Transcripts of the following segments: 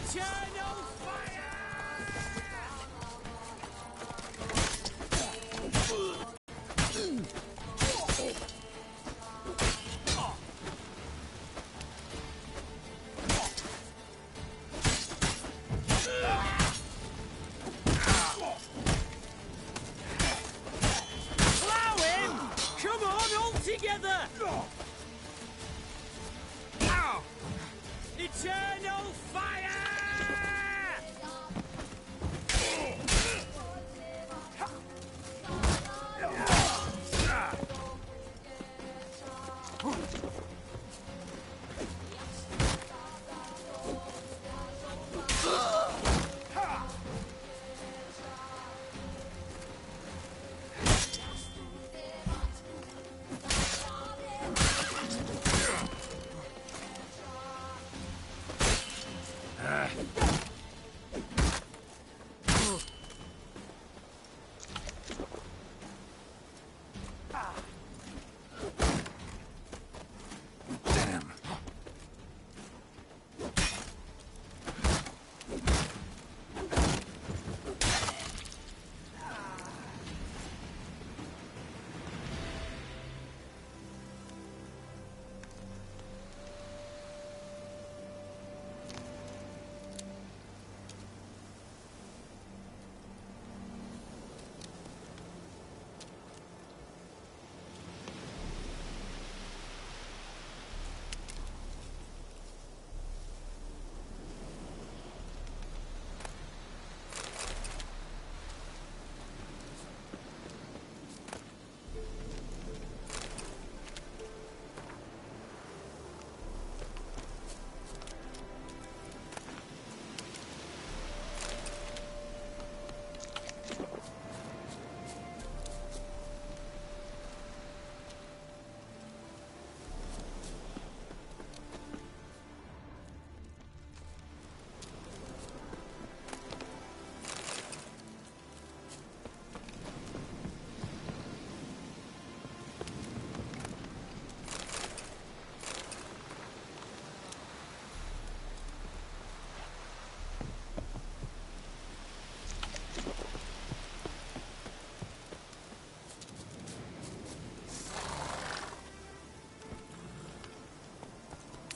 Eternal fire! Plow him! Come on, all together! Eternal fire!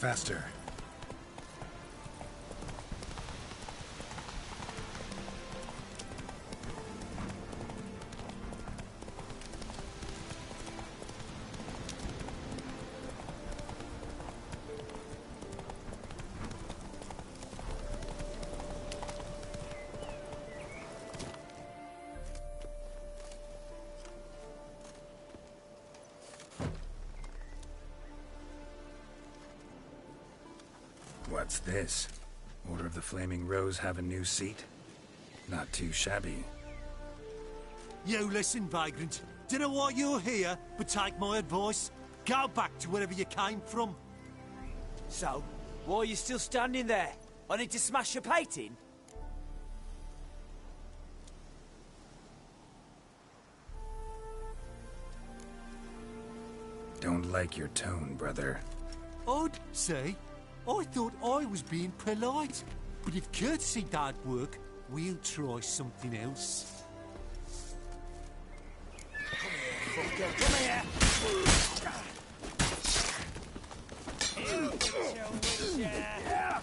Faster. What's this? Order of the Flaming Rose have a new seat? Not too shabby. You listen, vagrant. Dunno why you're here, but take my advice. Go back to wherever you came from. So, why are you still standing there? I need to smash your painting? Don't like your tone, brother. I'd say, I thought I was being polite. But if courtesy don't work, we'll try something else. Come here! Yeah.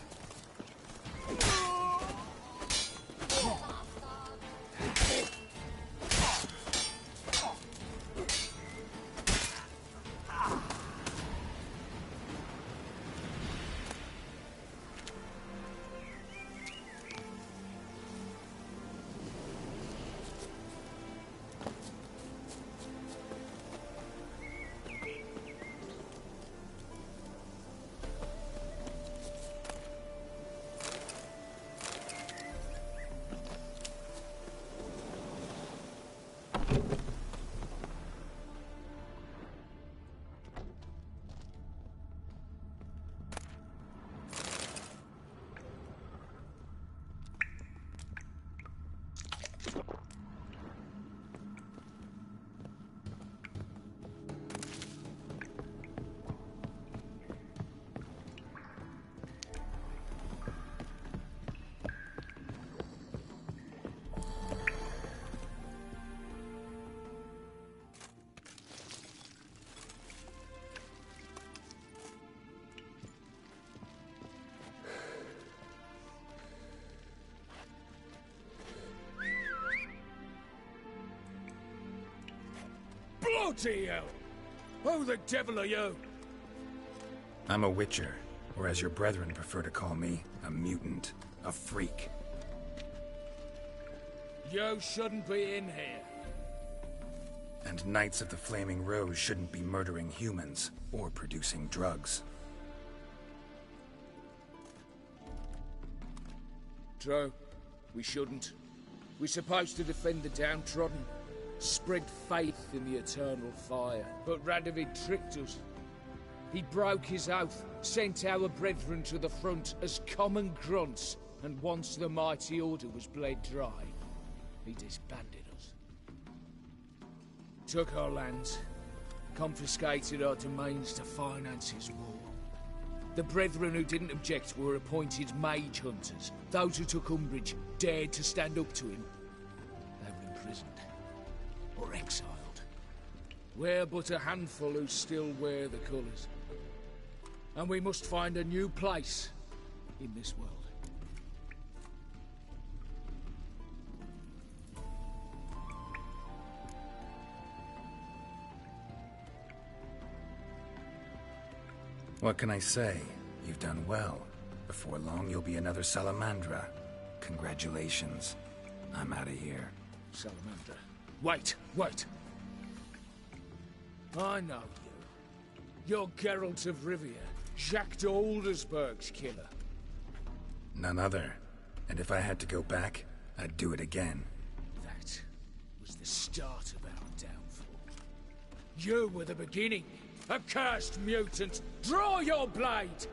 Bloody hell! Who the devil are you? I'm a witcher, or as your brethren prefer to call me, a mutant, a freak. You shouldn't be in here. And Knights of the Flaming Rose shouldn't be murdering humans, or producing drugs. True. We shouldn't. We're supposed to defend the downtrodden, spread faith in the eternal fire. But Radovid tricked us. He broke his oath, sent our brethren to the front as common grunts, and once the mighty order was bled dry, he disbanded us. Took our lands, confiscated our domains to finance his war. The brethren who didn't object were appointed mage hunters. Those who took umbrage, dared to stand up to him, they were imprisoned or exiled. We're but a handful who still wear the colours. And we must find a new place in this world. What can I say? You've done well. Before long, you'll be another Salamandra. Congratulations. I'm out of here. Salamandra. Wait, wait. I know you. You're Geralt of Rivia, Jacques de Aldersberg's killer. None other. And if I had to go back, I'd do it again. That was the start of our downfall. You were the beginning. Accursed mutant! Draw your blade!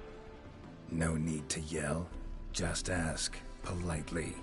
No need to yell. Just ask, politely.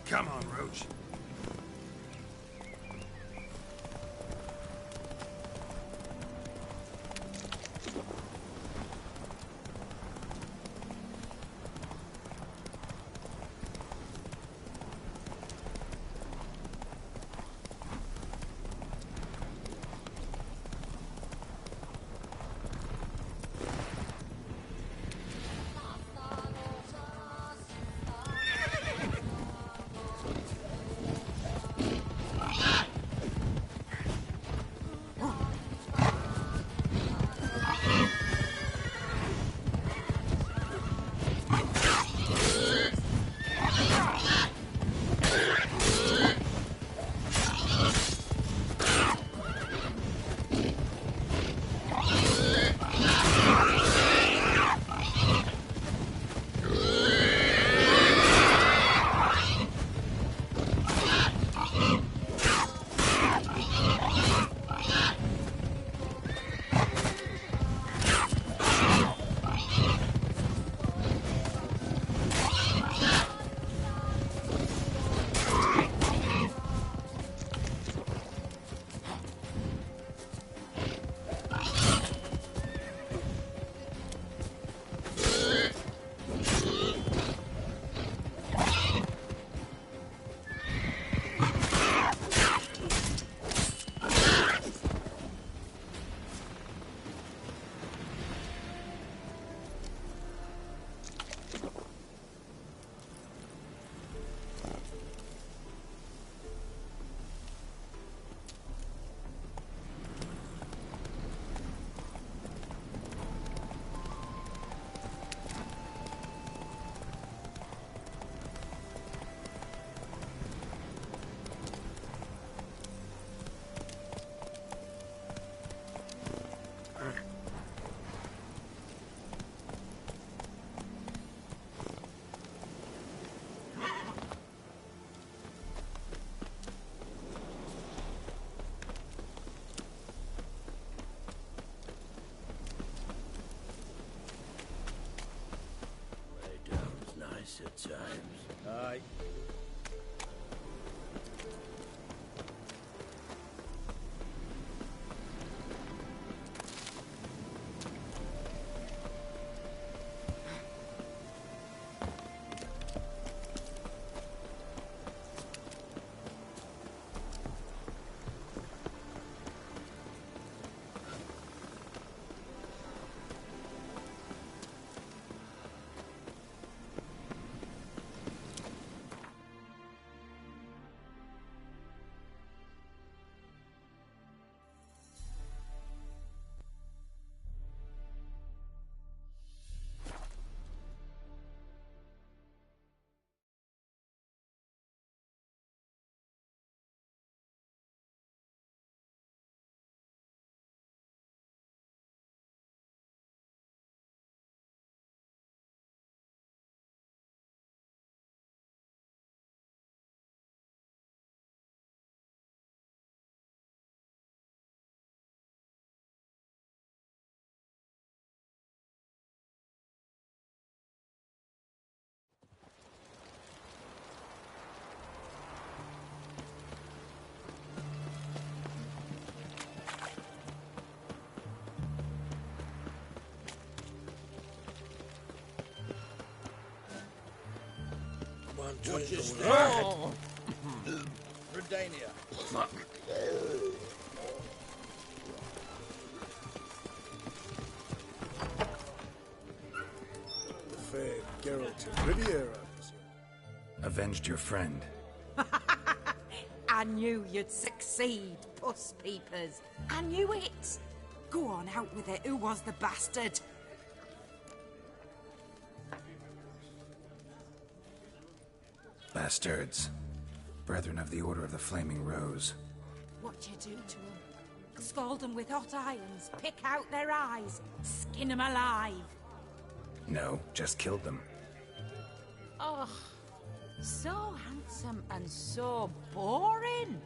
Come on, Roach. At times. Aye. Watch your step. Redania. The fair Geralt of Riviera. Avenged your friend. I knew you'd succeed, puss peepers. I knew it. Go on, out with it. Who was the bastard? Bastards. Brethren of the Order of the Flaming Rose. What you do to them? Scald them with hot irons, pick out their eyes, skin them alive. No, just killed them. Oh, so handsome and so boring.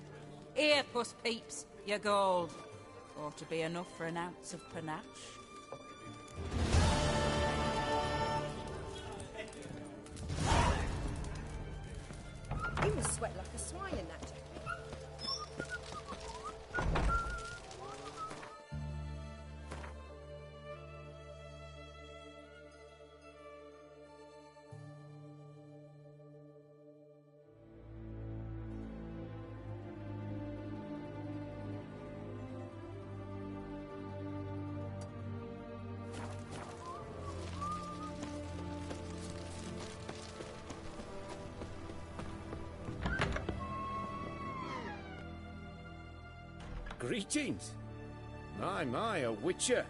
Here, puss peeps, your gold. Ought to be enough for an ounce of panache. He was Greetings. My, a witcher.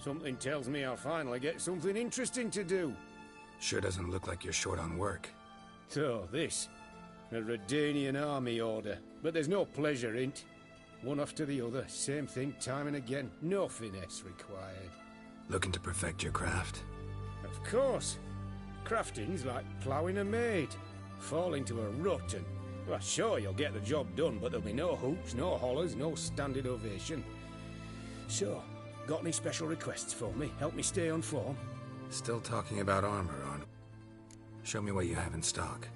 Something tells me I'll finally get something interesting to do. Sure doesn't look like you're short on work. So, this. A Redanian army order. But there's no pleasure in't. One after the other, same thing time and again. No finesse required. Looking to perfect your craft? Of course. Crafting's like ploughing a maid. Fall into a rut and... Well, sure, you'll get the job done, but there'll be no hoops, no hollers, no standing ovation. So, got any special requests for me? Help me stay on form? Still talking about armor, aren't we? Show me what you have in stock.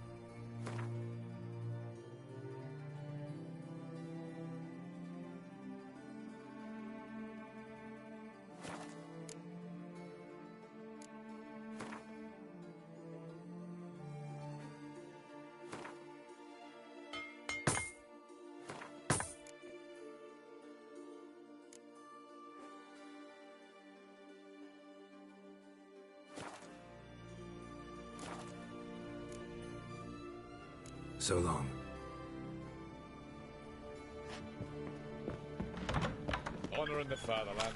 So long. Honouring the fatherland.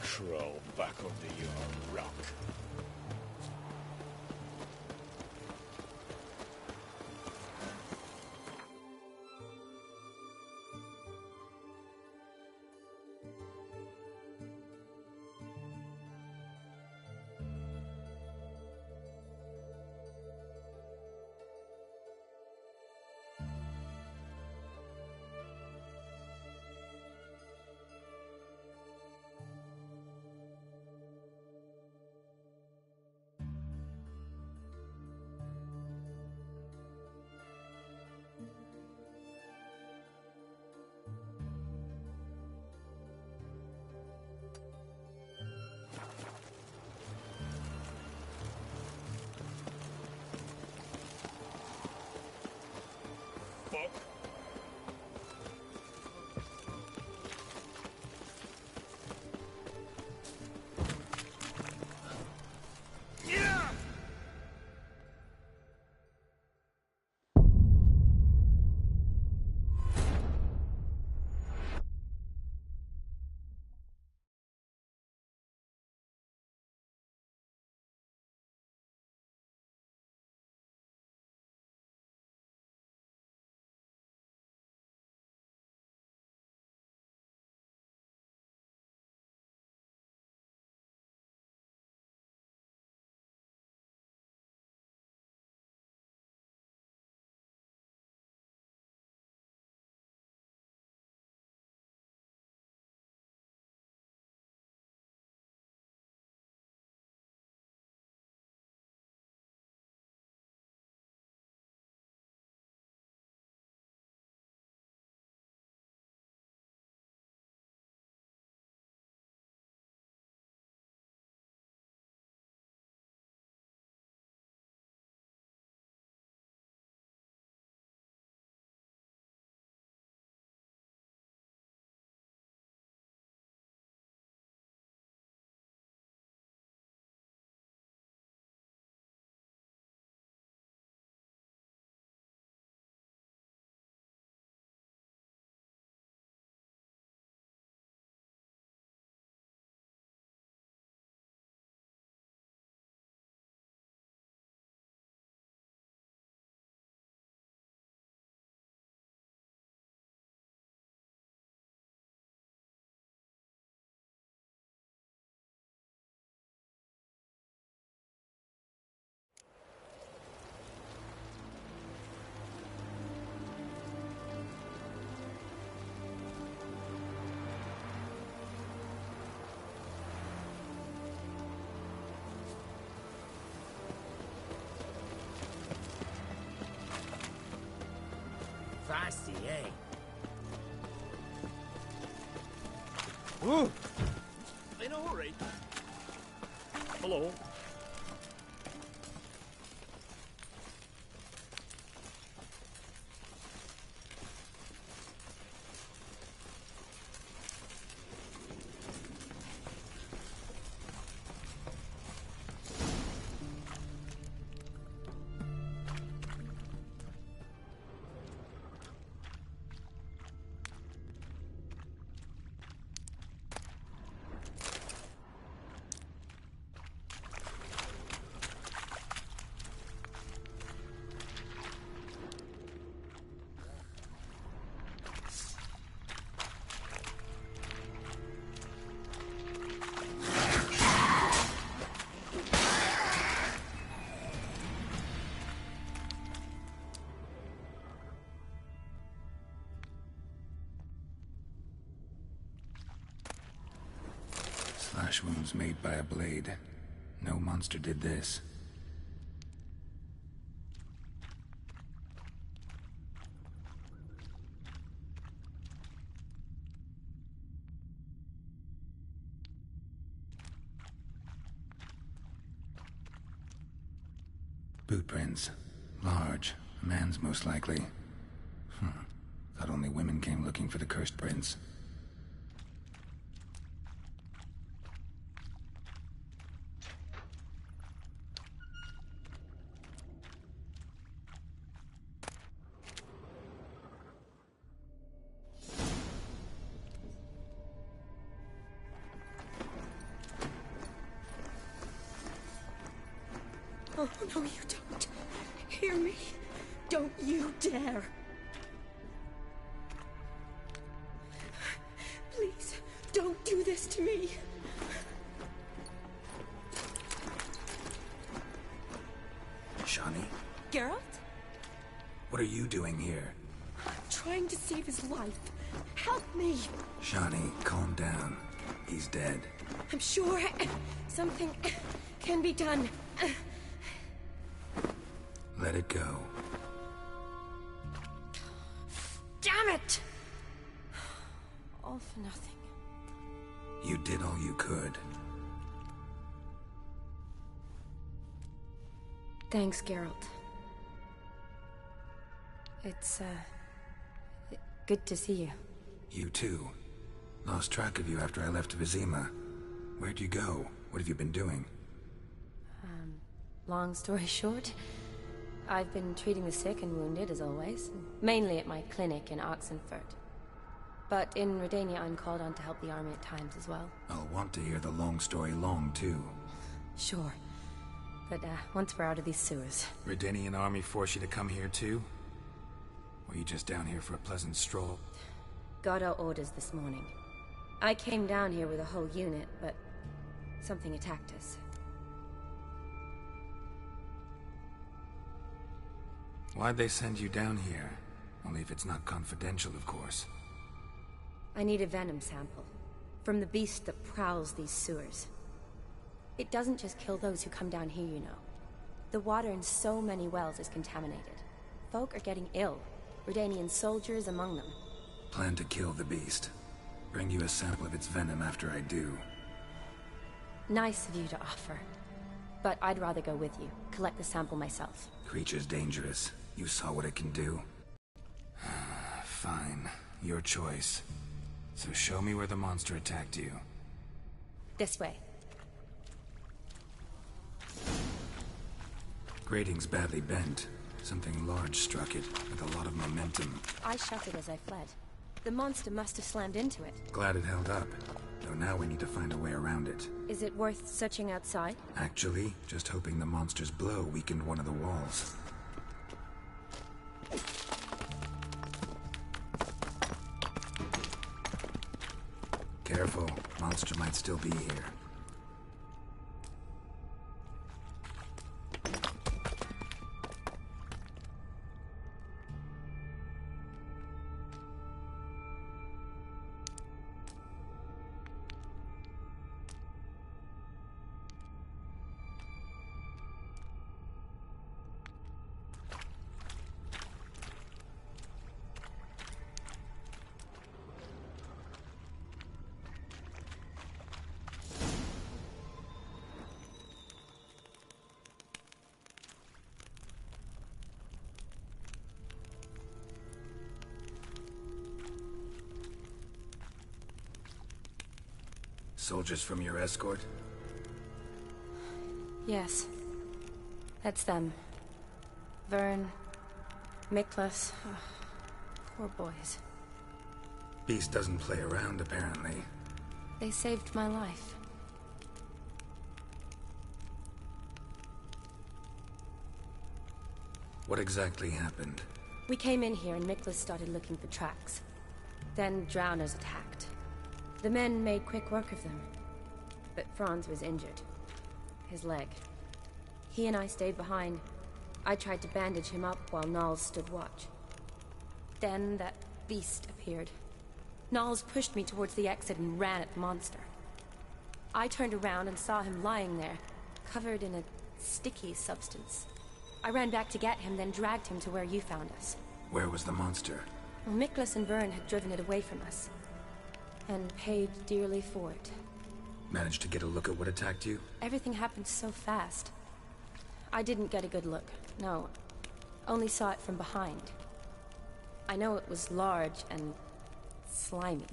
Crawl back under your rock. Feisty, eh? Ooh! In a hurry? Hello. flesh wounds made by a blade. No monster did this. Boot prints. Large. A man's most likely. Thought only women came looking for the cursed prince. Oh, no, you don't. Hear me? Don't you dare. Please, don't do this to me. Shani? Geralt? What are you doing here? I'm trying to save his life. Help me. Shani, calm down. He's dead. I'm sure something can be done. Let it go. Damn it! All for nothing. You did all you could. Thanks, Geralt. It's, good to see you. You too. Lost track of you after I left Vizima. Where'd you go? What have you been doing? Long story short, I've been treating the sick and wounded, as always. Mainly at my clinic in Oxenfurt. But in Redania, I'm called on to help the army at times as well. I'll want to hear the long story long, too. Sure. But, once we're out of these sewers. Redanian army force you to come here, too? Or you just down here for a pleasant stroll? Got our orders this morning. I came down here with a whole unit, but something attacked us. Why'd they send you down here? Only if it's not confidential, of course. I need a venom sample. From the beast that prowls these sewers. It doesn't just kill those who come down here, you know. The water in so many wells is contaminated. Folk are getting ill. Redanian soldiers among them. Plan to kill the beast. Bring you a sample of its venom after I do. Nice of you to offer. But I'd rather go with you. Collect the sample myself. Creature's dangerous. You saw what it can do. Fine. Your choice. So show me where the monster attacked you. This way. Grating's badly bent. Something large struck it, with a lot of momentum. I shut it as I fled. The monster must have slammed into it. Glad it held up. Though now we need to find a way around it. Is it worth searching outside? Actually, just hoping the monster's blow weakened one of the walls. Careful, monster might still be here. Soldiers from your escort? Yes. That's them. Vern, Miklas. Oh, poor boys. Beast doesn't play around, apparently. They saved my life. What exactly happened? We came in here and Miklas started looking for tracks. Then drowners attacked. The men made quick work of them. But Franz was injured. His leg. He and I stayed behind. I tried to bandage him up while Nals stood watch. Then that beast appeared. Nals pushed me towards the exit and ran at the monster. I turned around and saw him lying there, covered in a sticky substance. I ran back to get him, then dragged him to where you found us. Where was the monster? Well, Miklas and Vern had driven it away from us, and paid dearly for it. Managed to get a look at what attacked you? Everything happened so fast. I didn't get a good look, no. Only saw it from behind. I know it was large and slimy.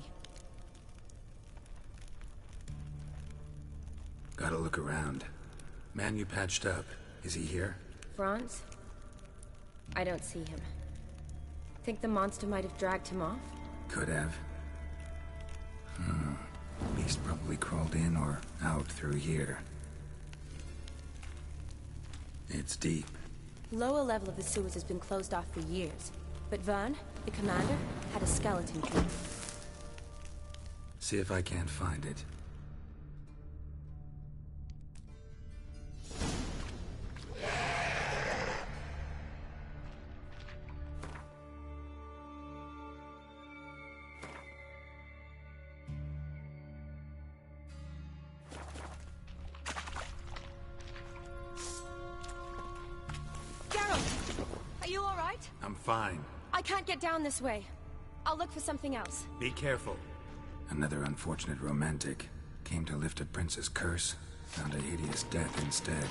Gotta look around. Man you patched up, is he here? Franz? I don't see him. Think the monster might have dragged him off? Could have. Beast probably crawled in or out through here. It's deep. Lower level of the sewers has been closed off for years. But Vern, the commander, had a skeleton key. See if I can't find it. I'm fine. I can't get down this way. I'll look for something else. Be careful. Another unfortunate romantic. Came to lift a prince's curse, found a hideous death instead.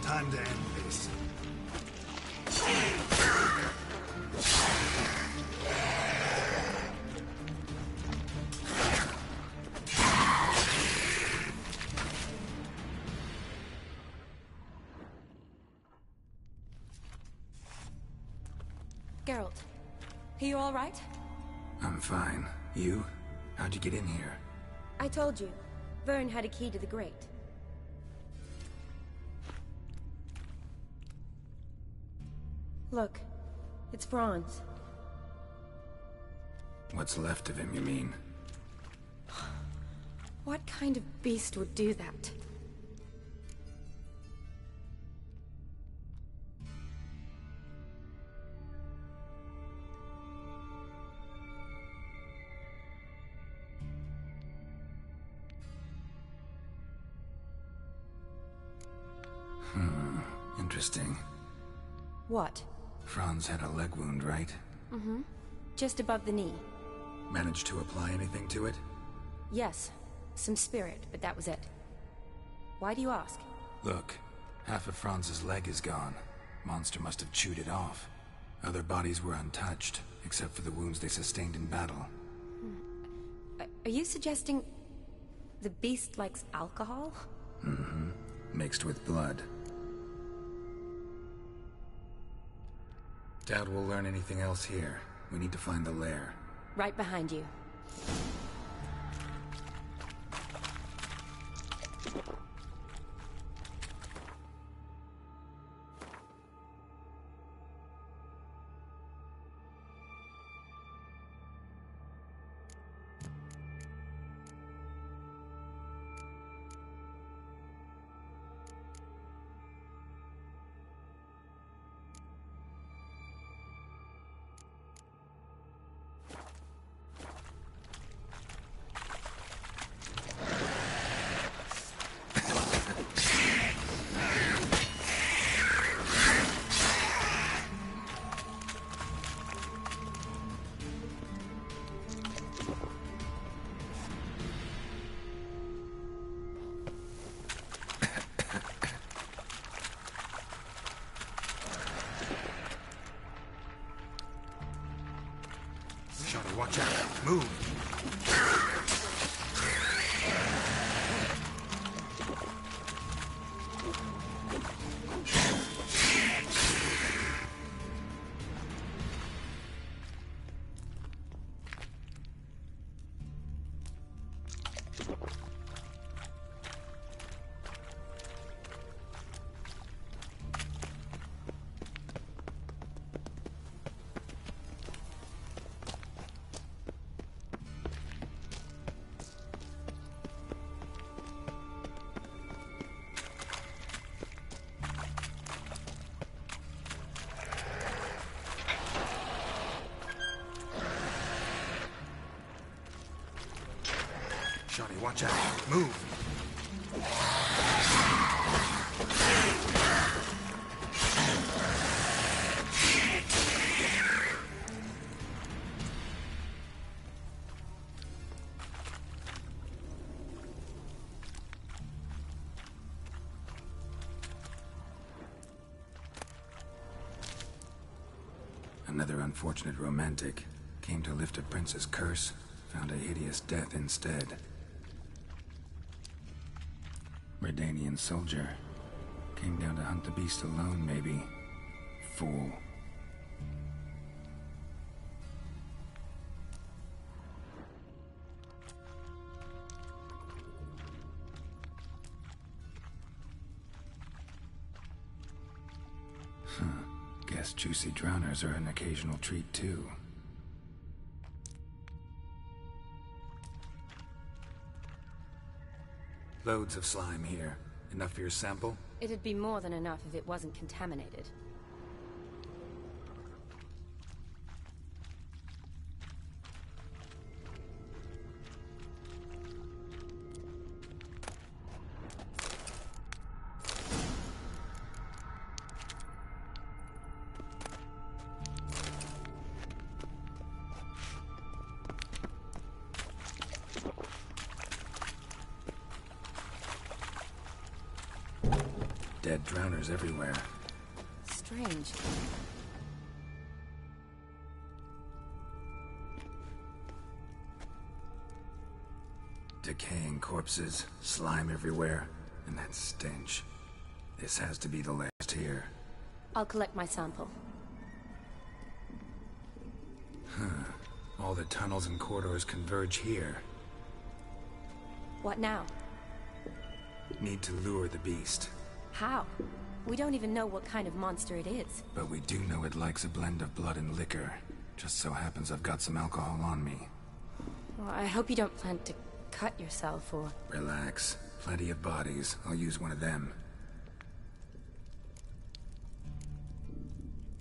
Time to end this. Geralt, are you all right? I'm fine. You? How'd you get in here? I told you. Vern had a key to the grate. Look, it's Franz. What's left of him, you mean? What kind of beast would do that? Interesting. What? Franz had a leg wound, right? Mm-hmm. Just above the knee. Managed to apply anything to it? Yes. Some spirit, but that was it. Why do you ask? Look, half of Franz's leg is gone. Monster must have chewed it off. Other bodies were untouched, except for the wounds they sustained in battle. Are you suggesting the beast likes alcohol? Mm-hmm. Mixed with blood. Doubt we'll learn anything else here. We need to find the lair. Right behind you. Shawty, watch out. Move. Shawnee, watch out. Move! Another unfortunate romantic. Came to lift a prince's curse, found a hideous death instead. Redanian soldier. Came down to hunt the beast alone, maybe. Fool. Guess juicy drowners are an occasional treat, too. Loads of slime here. Enough for your sample? It'd be more than enough if it wasn't contaminated. Dead drowners everywhere. Strange. Decaying corpses, slime everywhere, and that stench. This has to be the last here. I'll collect my sample. All the tunnels and corridors converge here. What now? Need to lure the beast. How? We don't even know what kind of monster it is. But we do know it likes a blend of blood and liquor. Just so happens I've got some alcohol on me. Well, I hope you don't plan to cut yourself or... Relax. Plenty of bodies. I'll use one of them.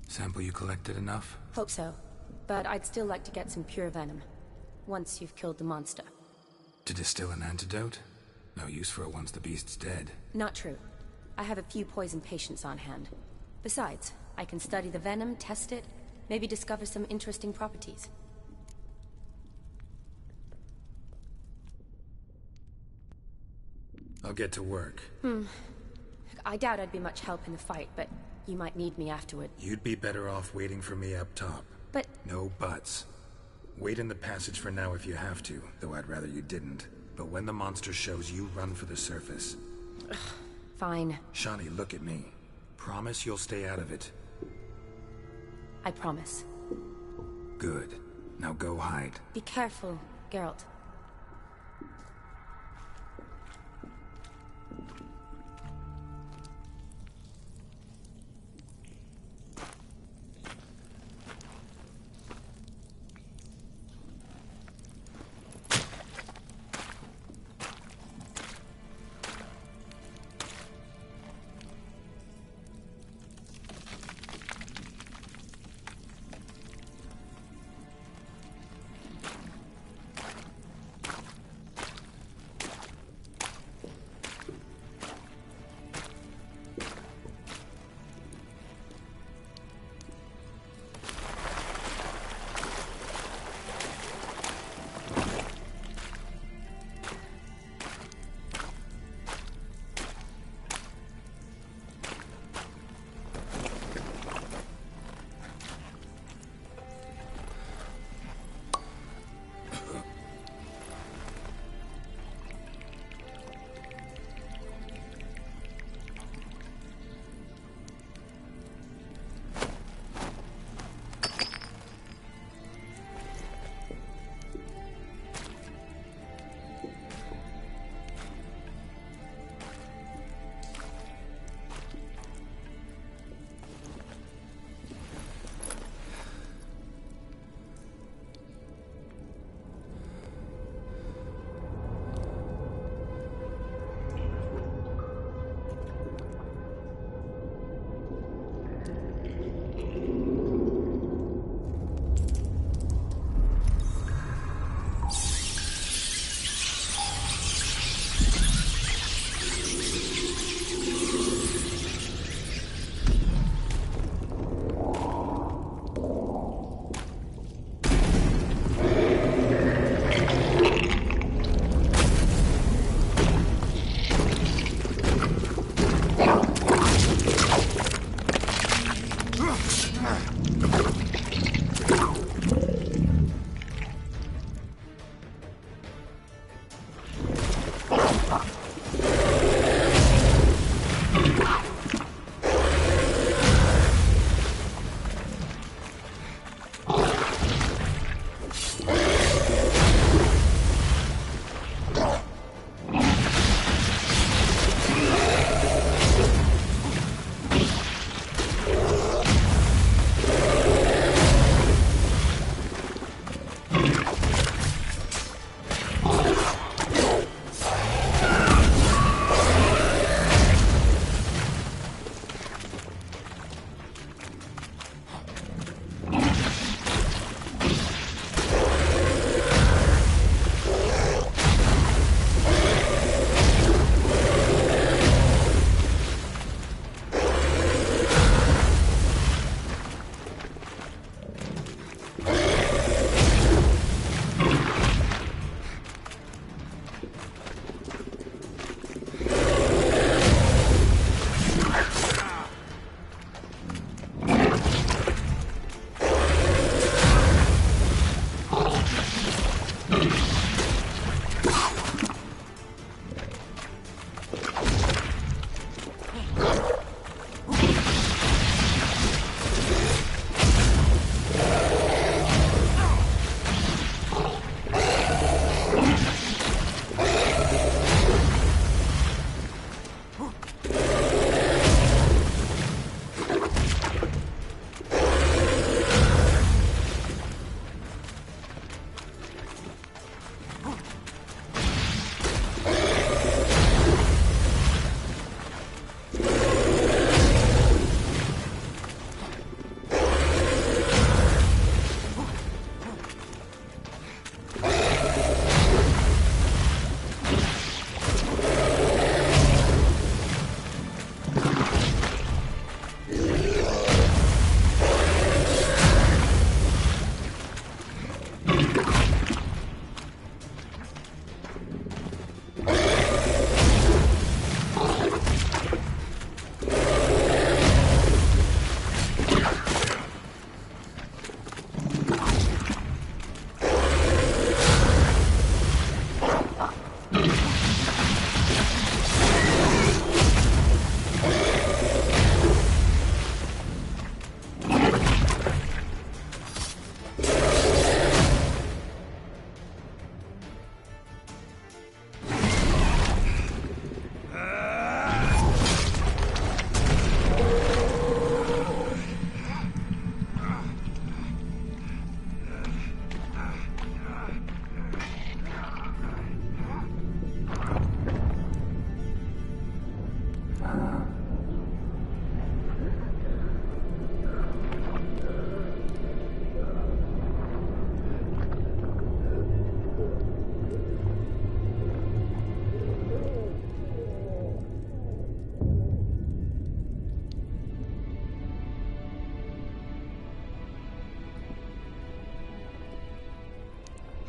Sample you collected enough? Hope so. But I'd still like to get some pure venom. Once you've killed the monster. To distill an antidote? No use for it once the beast's dead. Not true. I have a few poison patients on hand. Besides, I can study the venom, test it, maybe discover some interesting properties. I'll get to work. I doubt I'd be much help in the fight, but you might need me afterward. You'd be better off waiting for me up top. But... No buts. Wait in the passage for now if you have to, though I'd rather you didn't. But when the monster shows, you run for the surface. Fine. Shawnee, look at me. Promise you'll stay out of it. I promise. Good. Now go hide. Be careful, Geralt.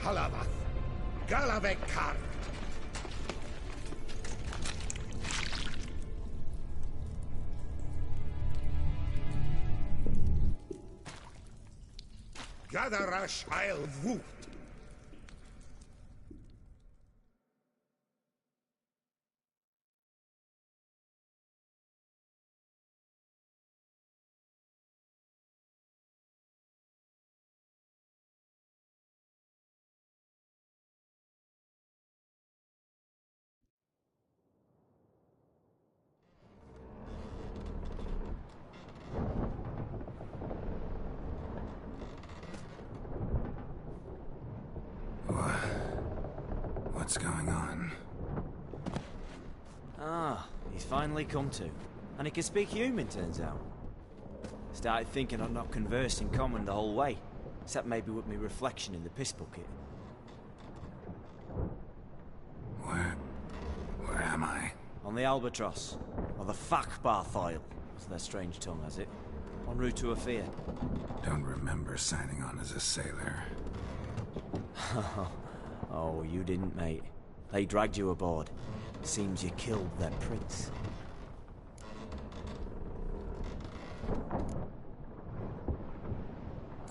Halavath, Galavekar. Gadarash I'll Woot. What's going on? Ah, he's finally come to. And he can speak human, turns out. Started thinking I'd not conversed in common the whole way, except maybe with me reflection in the piss bucket. Where am I? On the Albatross, or the Fakbarthoil, as their strange tongue has it. En route to Ophir. Don't remember signing on as a sailor. Oh, you didn't, mate. They dragged you aboard. Seems you killed their prince.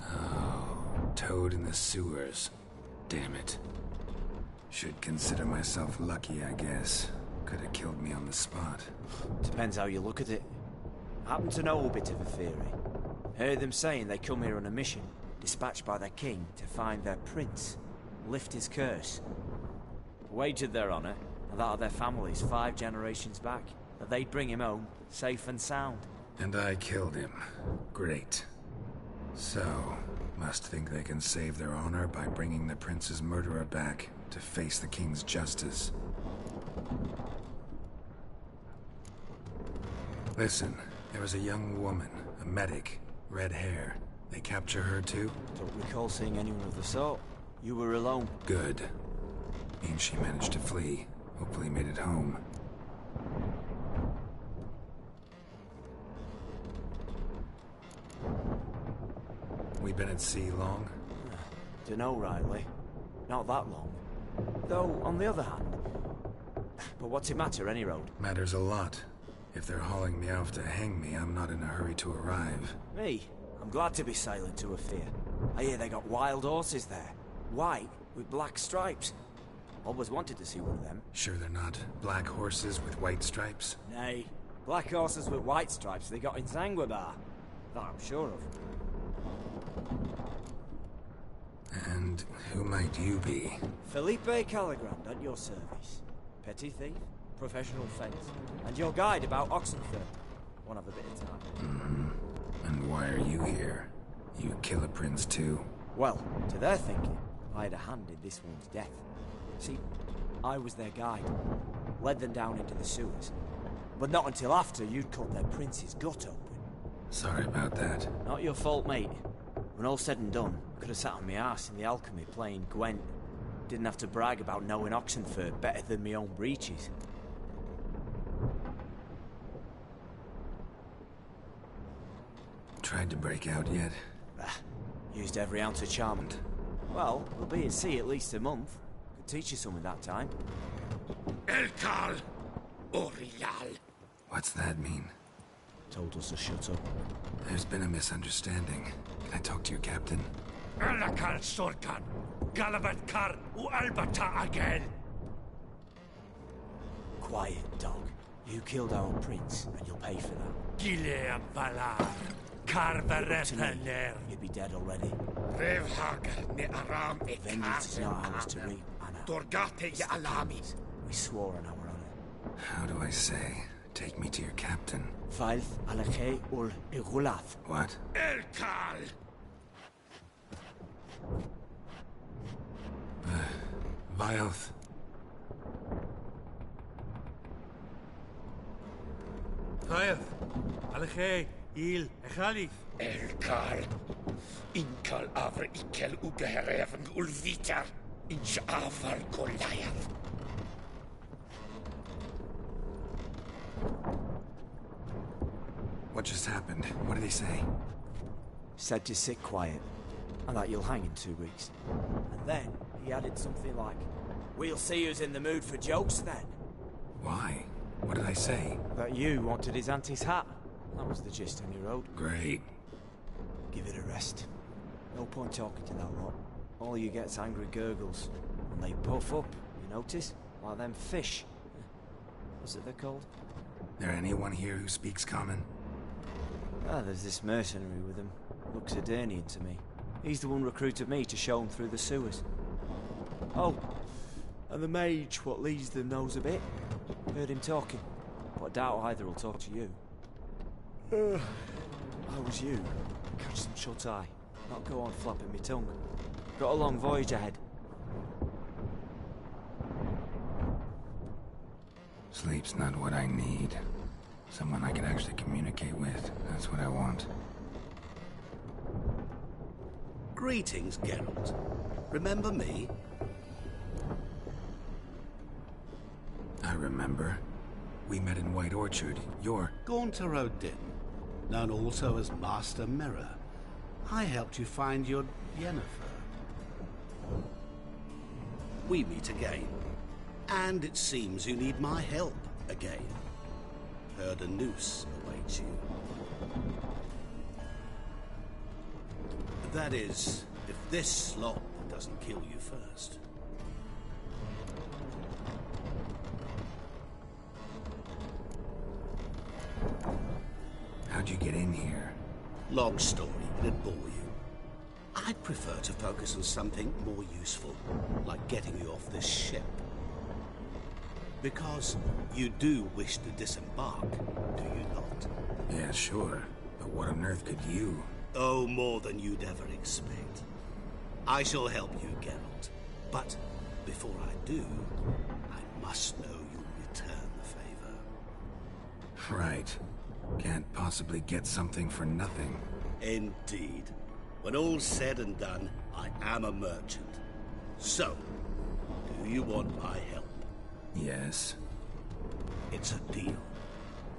Oh, Toad in the sewers. Damn it. Should consider myself lucky, I guess. Could have killed me on the spot. Depends how you look at it. I happen to know a bit of a theory. Heard them saying they come here on a mission, dispatched by their king to find their prince, lift his curse. Wagered their honor, and that of their families 5 generations back, that they'd bring him home, safe and sound. And I killed him. Great. So, must think they can save their honor by bringing the prince's murderer back to face the king's justice. Listen, there was a young woman, a medic, red hair. They capture her too? Don't recall seeing anyone of the sort. You were alone. Good. Means she managed to flee. Hopefully made it home. We been at sea long? Dunno rightly. Not that long. Though, on the other hand... But what's it matter, any road? Matters a lot. If they're hauling me off to hang me, I'm not in a hurry to arrive. Me? I'm glad to be sailing to Ophir. I hear they got wild horses there. White, with black stripes. Always wanted to see one of them. Sure they're not black horses with white stripes? Nay. Black horses with white stripes they got in Zanguebar. That I'm sure of. And who might you be? Felipe Caligrand, at your service. Petty thief, professional fence, and your guide about Oxenfurt. Won't have a bit of time. And why are you here? You kill a prince too? Well, to their thinking, I had a hand in this one's death. See, I was their guide. Led them down into the sewers. But not until after you'd cut their prince's gut open. Sorry about that. Not your fault, mate. When all's said and done, I could have sat on my arse in the alchemy playing Gwent. Didn't have to brag about knowing Oxenfurt better than my own breeches. Tried to break out yet? Used every ounce of charm. Well, we'll be at sea at least a month. Could teach you something that time. Elkal Orial. What's that mean? Told us to shut up. There's been a misunderstanding. Can I talk to your captain? Elakal Sorkan. Galabat Kar U Albata again. Quiet, dog. You killed our prince, and you'll pay for that. Gileam Valar. Carverepener. You'd be dead already. Revhagar ne Aram e Vengeance is not ours to reap, Anna. Dorgate ya Alami. We swore on our honor. How do I say? Take me to your captain. Failth Aleche ul Igulath. What? Elkal! Vilth. Vilth. Aleche. Il. Echalif. Elkal. Inkal Avre Ikel Ugehereven Ulvitar. Inch Avar Goliath. What just happened? What did he say? Said to sit quiet. and that you'll hang in 2 weeks. And then he added something like, "We'll see who's in the mood for jokes then." Why? What did I say? That you wanted his auntie's hat. That was the gist on your road. Great. Give it a rest. No point talking to that lot. All you get's angry gurgles. And they puff up, you notice? Like them fish. What's it they're called? There anyone here who speaks common? Ah, there's this mercenary with him. Looks Edirnian to me. He's the one recruited me to show him through the sewers. Oh, and the mage what leads them knows a bit. Heard him talking, but I doubt either will talk to you. How was you? Catch some shut-eye. Not go on flapping me tongue. Got a long voyage ahead. Sleep's not what I need. Someone I can actually communicate with. That's what I want. Greetings, Geralt. Remember me? I remember. We met in White Orchard. You're... Gaunter O'Din, known also as Master Mirror. I helped you find your Yennefer. We meet again. And it seems you need my help again. Heard a noose awaits you. That is, if this slop doesn't kill you first. How'd you get in here? Long story, it'd bore you. I'd prefer to focus on something more useful, like getting you off this ship. Because you do wish to disembark, do you not? Yeah, sure. But what on earth could you? Oh, more than you'd ever expect. I shall help you, Geralt. But before I do, I must know you return the favor. Right. Can't possibly get something for nothing. Indeed. When all's said and done, I am a merchant. So, do you want my help? Yes. It's a deal.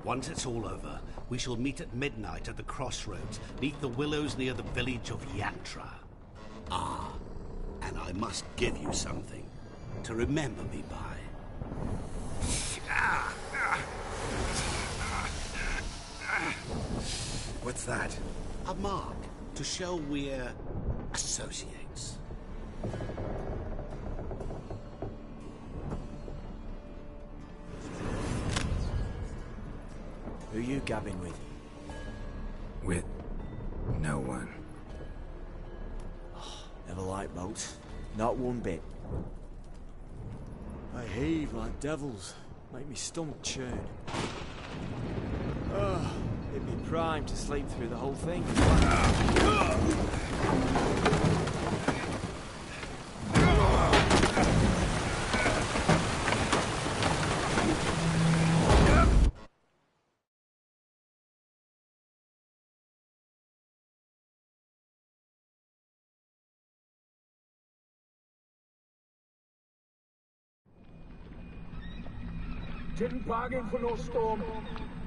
Once it's all over, we shall meet at midnight at the crossroads, neath the willows near the village of Yantra. Ah, and I must give you something to remember me by. What's that? A mark to show we're associates. Who you gabbing with? With no one. Never liked boats. Not one bit. They heave like devils. Make me stomach churn. It'd be prime to sleep through the whole thing. Didn't bargain for no storm.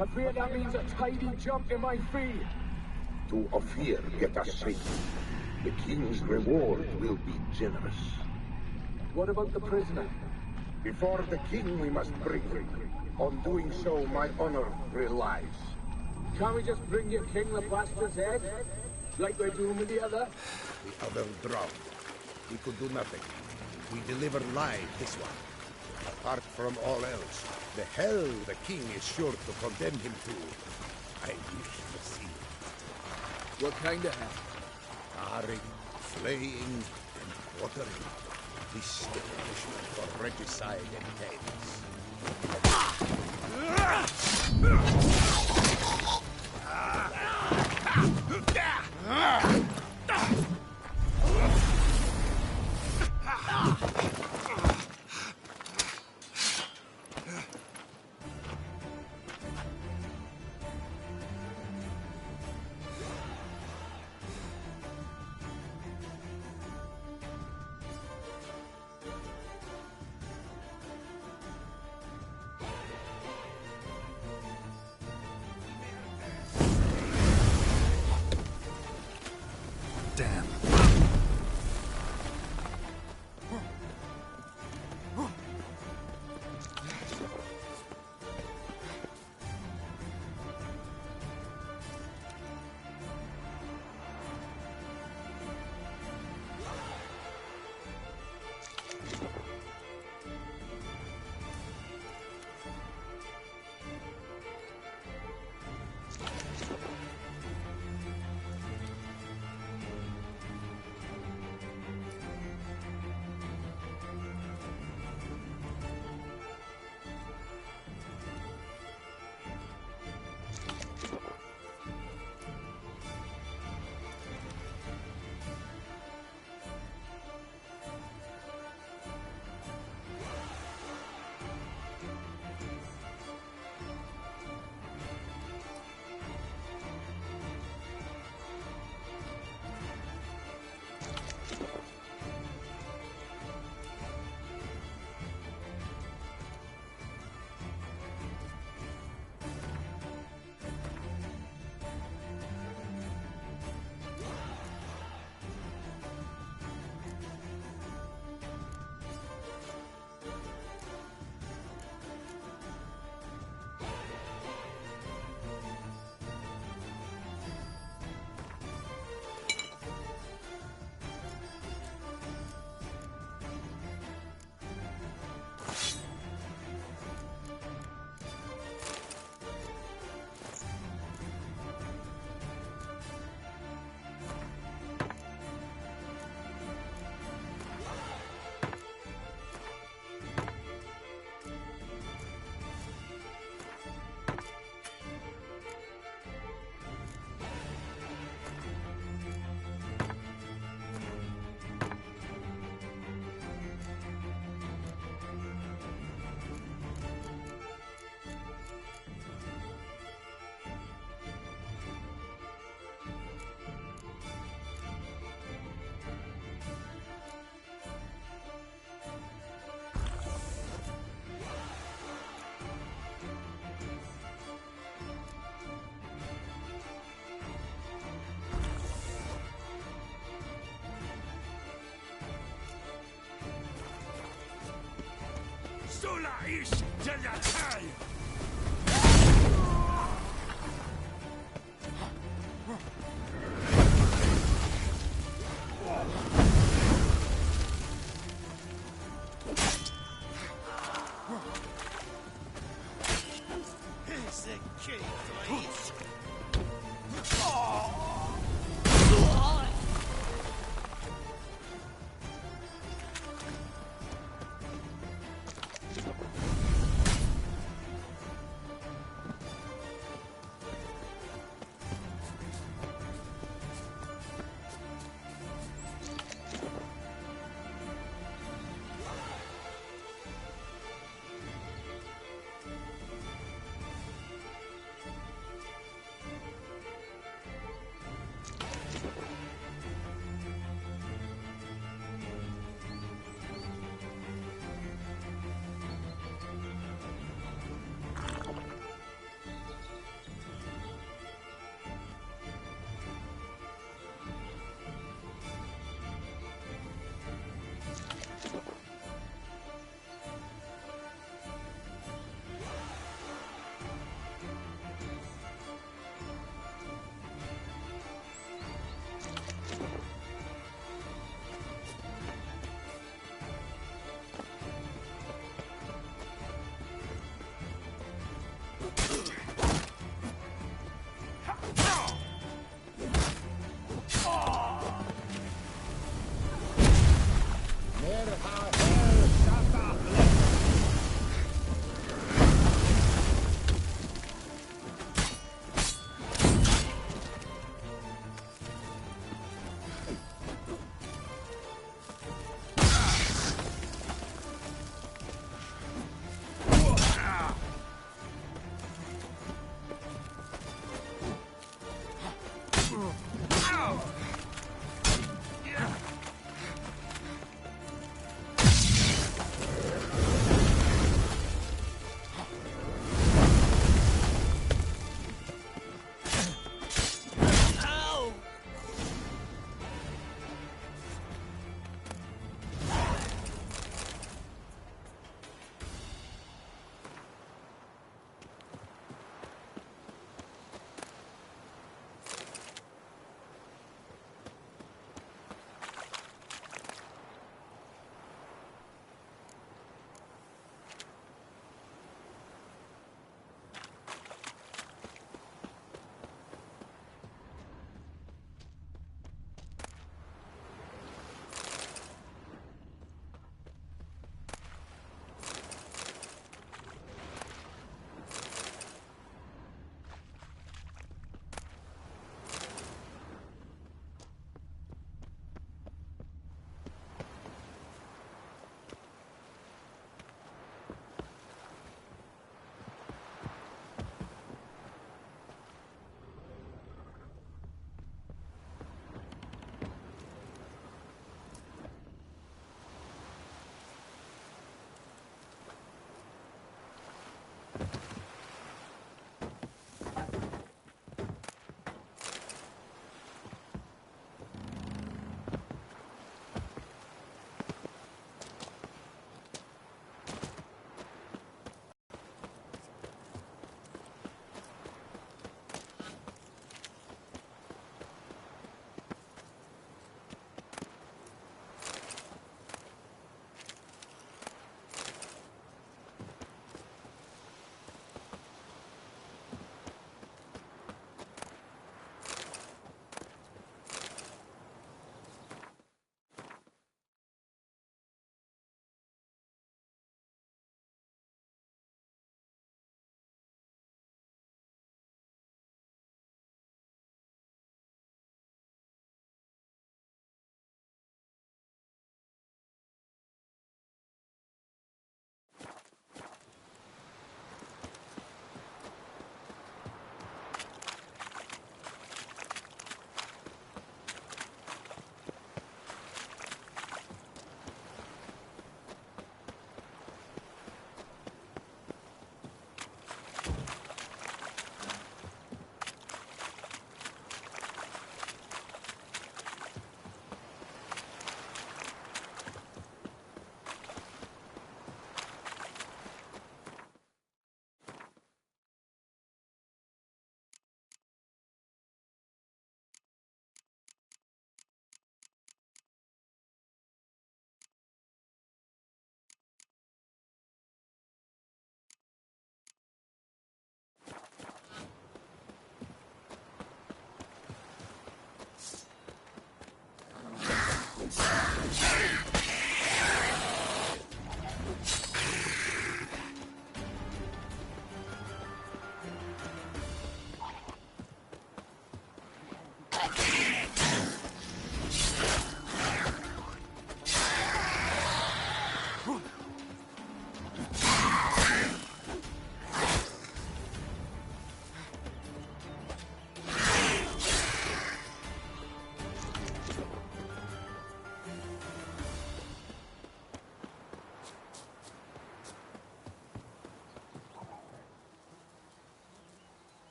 I fear that means a tidy jump in my fee. To Ophir get us safe. The king's reward will be generous. What about the prisoner? Before the king we must bring him. On doing so, my honor relies. Can't we just bring your king the bastard's head? Like we're doing with the other? The other drowned. We could do nothing. We deliver live this one. Apart from all else, the hell the king is sure to condemn him to, I wish to see. What kind of hell? Tarring, flaying, and quartering. This the punishment for regicide Sola ish Jalatai! Here's the key, please.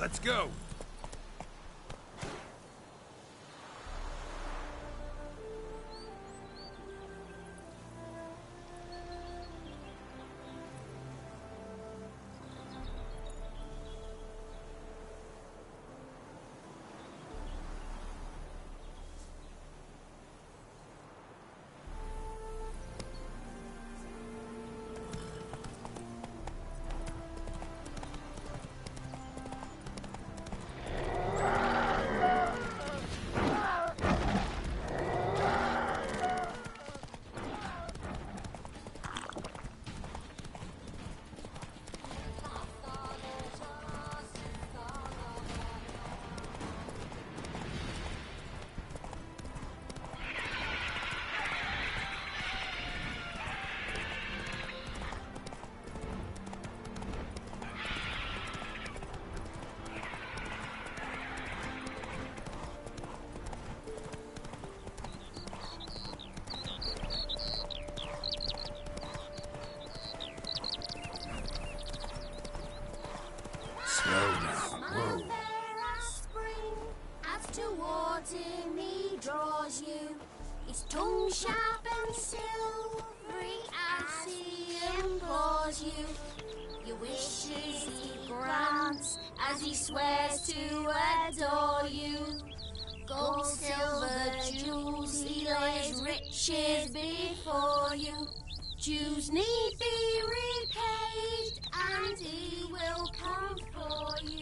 Let's go! His tongue sharp and silvery as he implores you. Your wishes he grants as he swears to adore you. Gold, silver, jewels, he lays riches before you. Dues need be repaid, and he will come for you.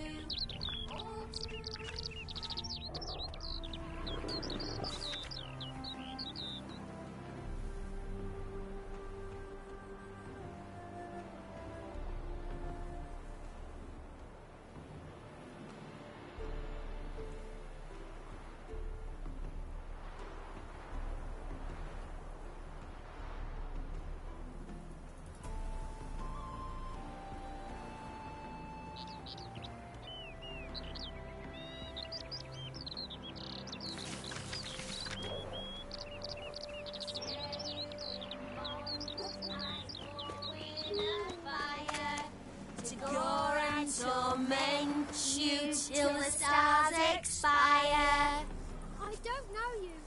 Torment you till the stars expire. I don't know you.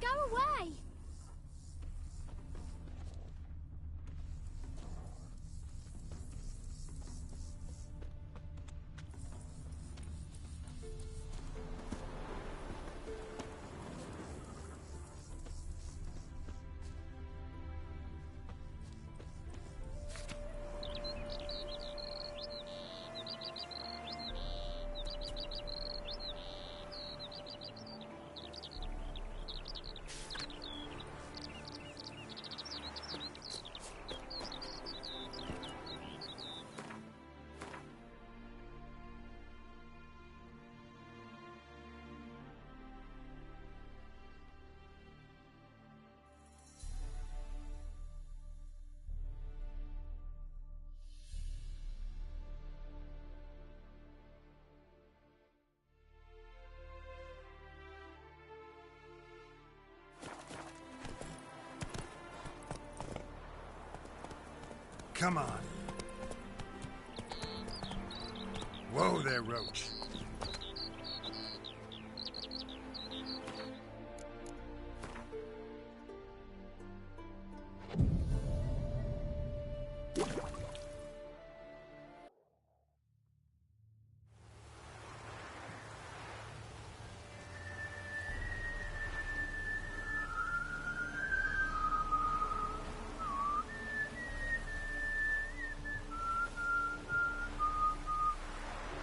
Go away. come on. Whoa there, Roach.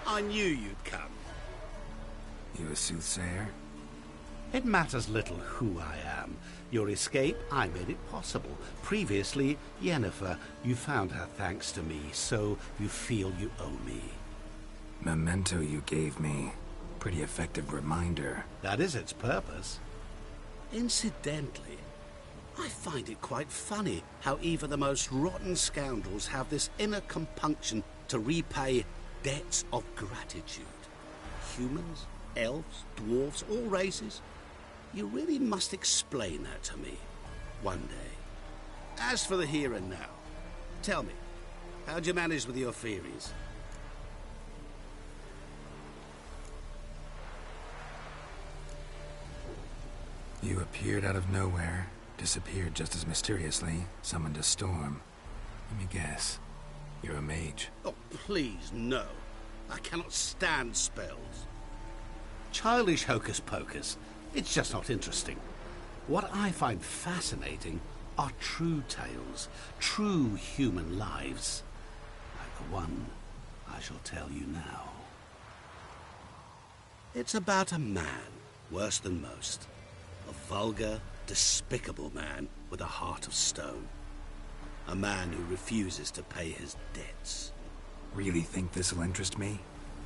I knew you'd come. You a soothsayer? It matters little who I am. Your escape, I made it possible. Previously, Yennefer, you found her thanks to me, so you feel you owe me. Memento you gave me. Pretty effective reminder. That is its purpose. Incidentally, I find it quite funny how even the most rotten scoundrels have this inner compunction to repay debts of gratitude. Humans, elves, dwarves, all races. You really must explain that to me one day. As for the here and now, tell me, how'd you manage with your theories? You appeared out of nowhere, disappeared just as mysteriously, summoned a storm. Let me guess. You're a mage. Oh, please, no. I cannot stand spells. Childish hocus-pocus. It's just not interesting. What I find fascinating are true tales, true human lives. Like the one I shall tell you now. It's about a man, worse than most. A vulgar, despicable man with a heart of stone. A man who refuses to pay his debts. Really think this'll interest me?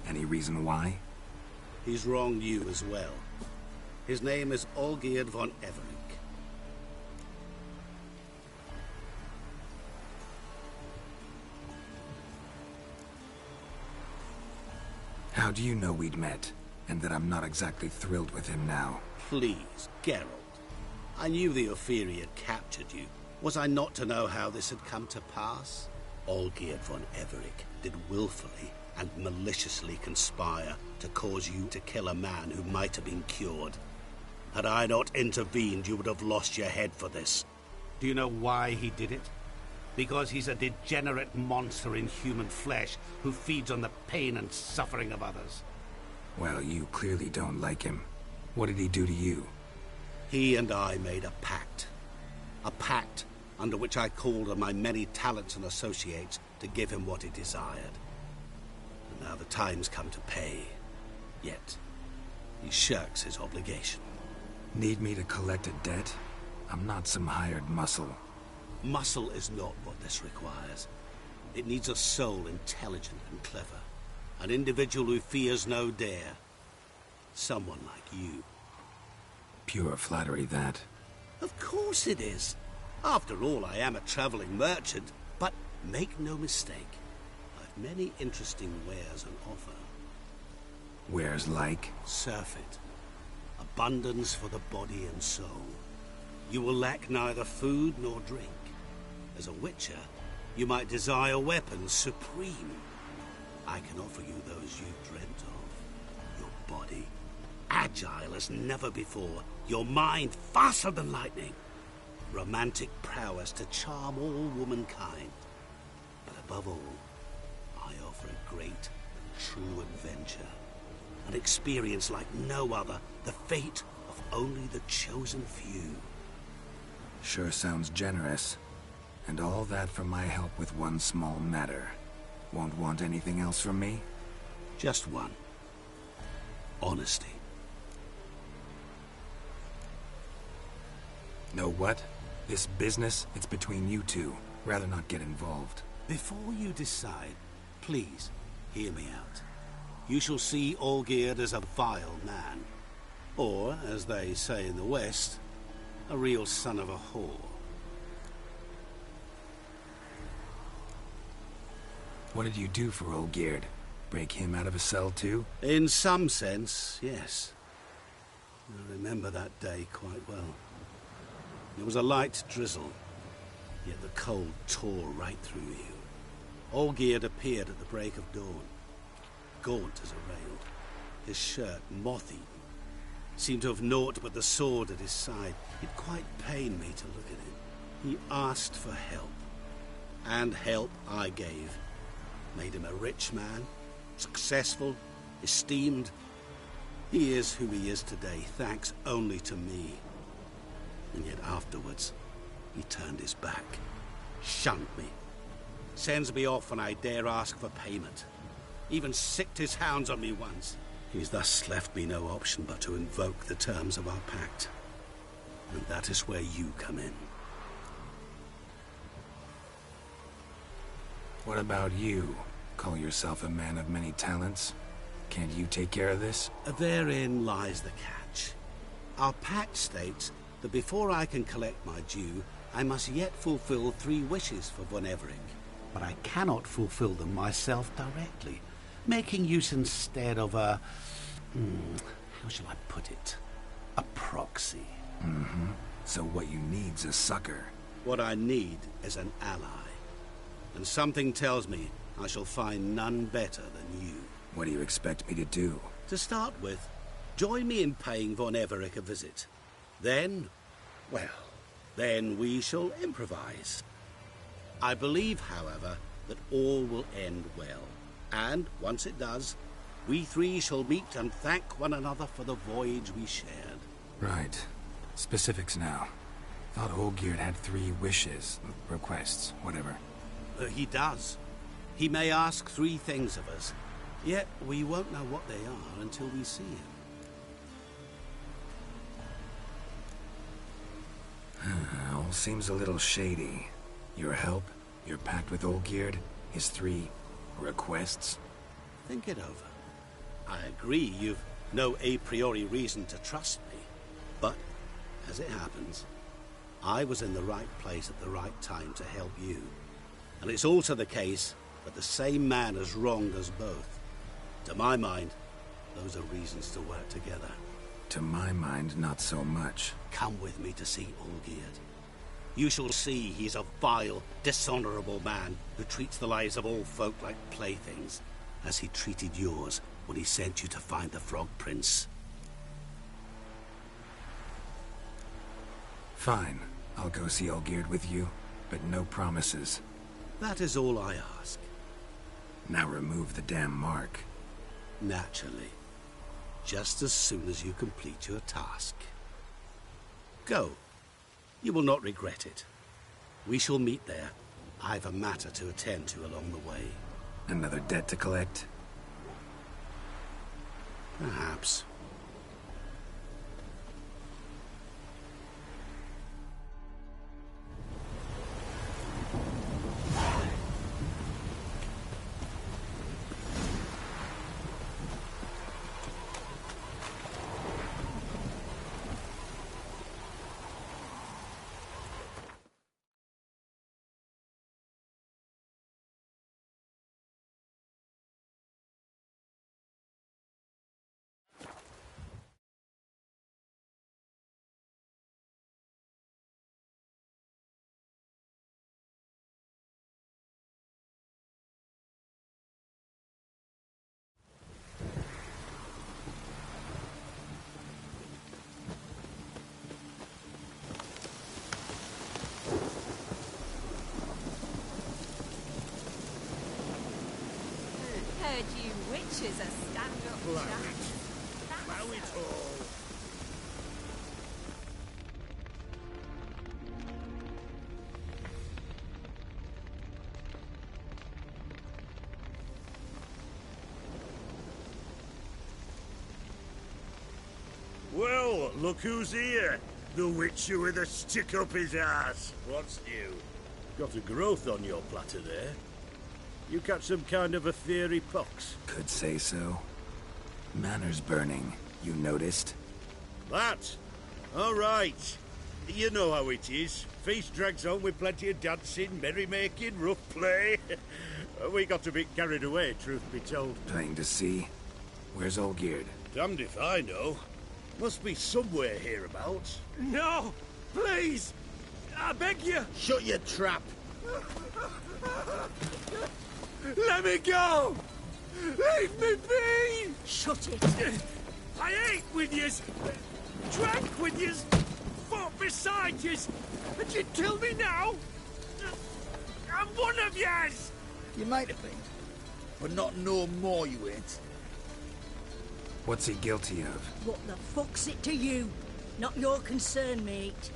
Any reason why? He's wronged you as well. His name is Olgierd von Everec. How do you know we'd met, and that I'm not exactly thrilled with him now? Please, Geralt. I knew the Ophiri had captured you. Was I not to know how this had come to pass? Olgierd von Everec did willfully and maliciously conspire to cause you to kill a man who might have been cured. Had I not intervened, you would have lost your head for this. Do you know why he did it? Because he's a degenerate monster in human flesh who feeds on the pain and suffering of others. Well, you clearly don't like him. What did he do to you? He and I made a pact. A pact under which I called on my many talents and associates to give him what he desired. And now the time's come to pay. Yet, he shirks his obligation. Need me to collect a debt? I'm not some hired muscle. Muscle is not what this requires. It needs a soul intelligent and clever. An individual who fears no dare. Someone like you. Pure flattery, that. Of course it is. After all, I am a traveling merchant. But make no mistake, I've many interesting wares on offer. Wares like? Surfeit. Abundance for the body and soul. You will lack neither food nor drink. As a witcher, you might desire weapons supreme. I can offer you those you dreamt of. Your body, agile as never before. Your mind, faster than lightning. Romantic prowess to charm all womankind. But above all, I offer a great, true adventure. An experience like no other. The fate of only the chosen few. Sure sounds generous. And all that for my help with one small matter. Won't want anything else from me? Just one. Honesty. Know what? This business, it's between you two. Rather not get involved. Before you decide, please, hear me out. You shall see Olgierd as a vile man. Or, as they say in the West, a real son of a whore. What did you do for Olgierd? Break him out of a cell too? In some sense, yes. I remember that day quite well. It was a light drizzle, yet the cold tore right through you. Olgierd appeared at the break of dawn, gaunt as a rail, his shirt moth-eaten. Seemed to have naught but the sword at his side. It quite pained me to look at him. He asked for help, and help I gave. Made him a rich man, successful, esteemed. He is who he is today, thanks only to me. And yet afterwards, he turned his back, shunned me, sends me off when I dare ask for payment. Even sicked his hounds on me once. He's thus left me no option but to invoke the terms of our pact. And that is where you come in. What about you? Call yourself a man of many talents? Can't you take care of this? Therein lies the catch. Our pact states that before I can collect my due, I must yet fulfill 3 wishes for Von Everec. But I cannot fulfill them myself directly, making use instead of a... how shall I put it? A proxy. Mm-hmm. So what you need's a sucker. What I need is an ally. And something tells me I shall find none better than you. What do you expect me to do? To start with, join me in paying Von Everec a visit. Then, well, then we shall improvise. I believe, however, that all will end well. And, once it does, we 3 shall meet and thank one another for the voyage we shared. Right. Specifics now. Thought Olgierd had 3 wishes, requests, whatever. He does. He may ask 3 things of us, yet we won't know what they are until we see him. All seems a little shady. Your help, your pact with Olgierd, his 3 requests. Think it over. I agree you've no a priori reason to trust me, but, as it happens, I was in the right place at the right time to help you. And it's also the case that the same man has wronged us both. To my mind, those are reasons to work together. To my mind, not so much. Come with me to see Olgierd. You shall see he's a vile, dishonorable man who treats the lives of all folk like playthings, as he treated yours when he sent you to find the Frog Prince. Fine. I'll go see Olgierd with you, but no promises. That is all I ask. Now remove the damn mark. Naturally. Just as soon as you complete your task. Go. You will not regret it. We shall meet there. I've a matter to attend to along the way. Another debt to collect? Perhaps. Heard you witches are stand-up chaps. Bow it all. Well, look who's here. The Witcher with a stick up his ass. What's new? Got a growth on your platter there. You catch some kind of a fiery pox? Could say so. Manor's burning. You noticed? That? All right. You know how it is. Feast drags on with plenty of dancing, merrymaking, rough play. We got a bit carried away, truth be told. Plain to see. Where's Olgierd? Damned if I know. Must be somewhere hereabouts. No! Please! I beg you! Shut your trap! Let me go! Leave me be! Shut it! I ate with yous, drank with yous, fought beside yous, and you kill me now? I'm one of yous! You might have been, but not no more you ain't. What's he guilty of? What the fuck's it to you? Not your concern, mate.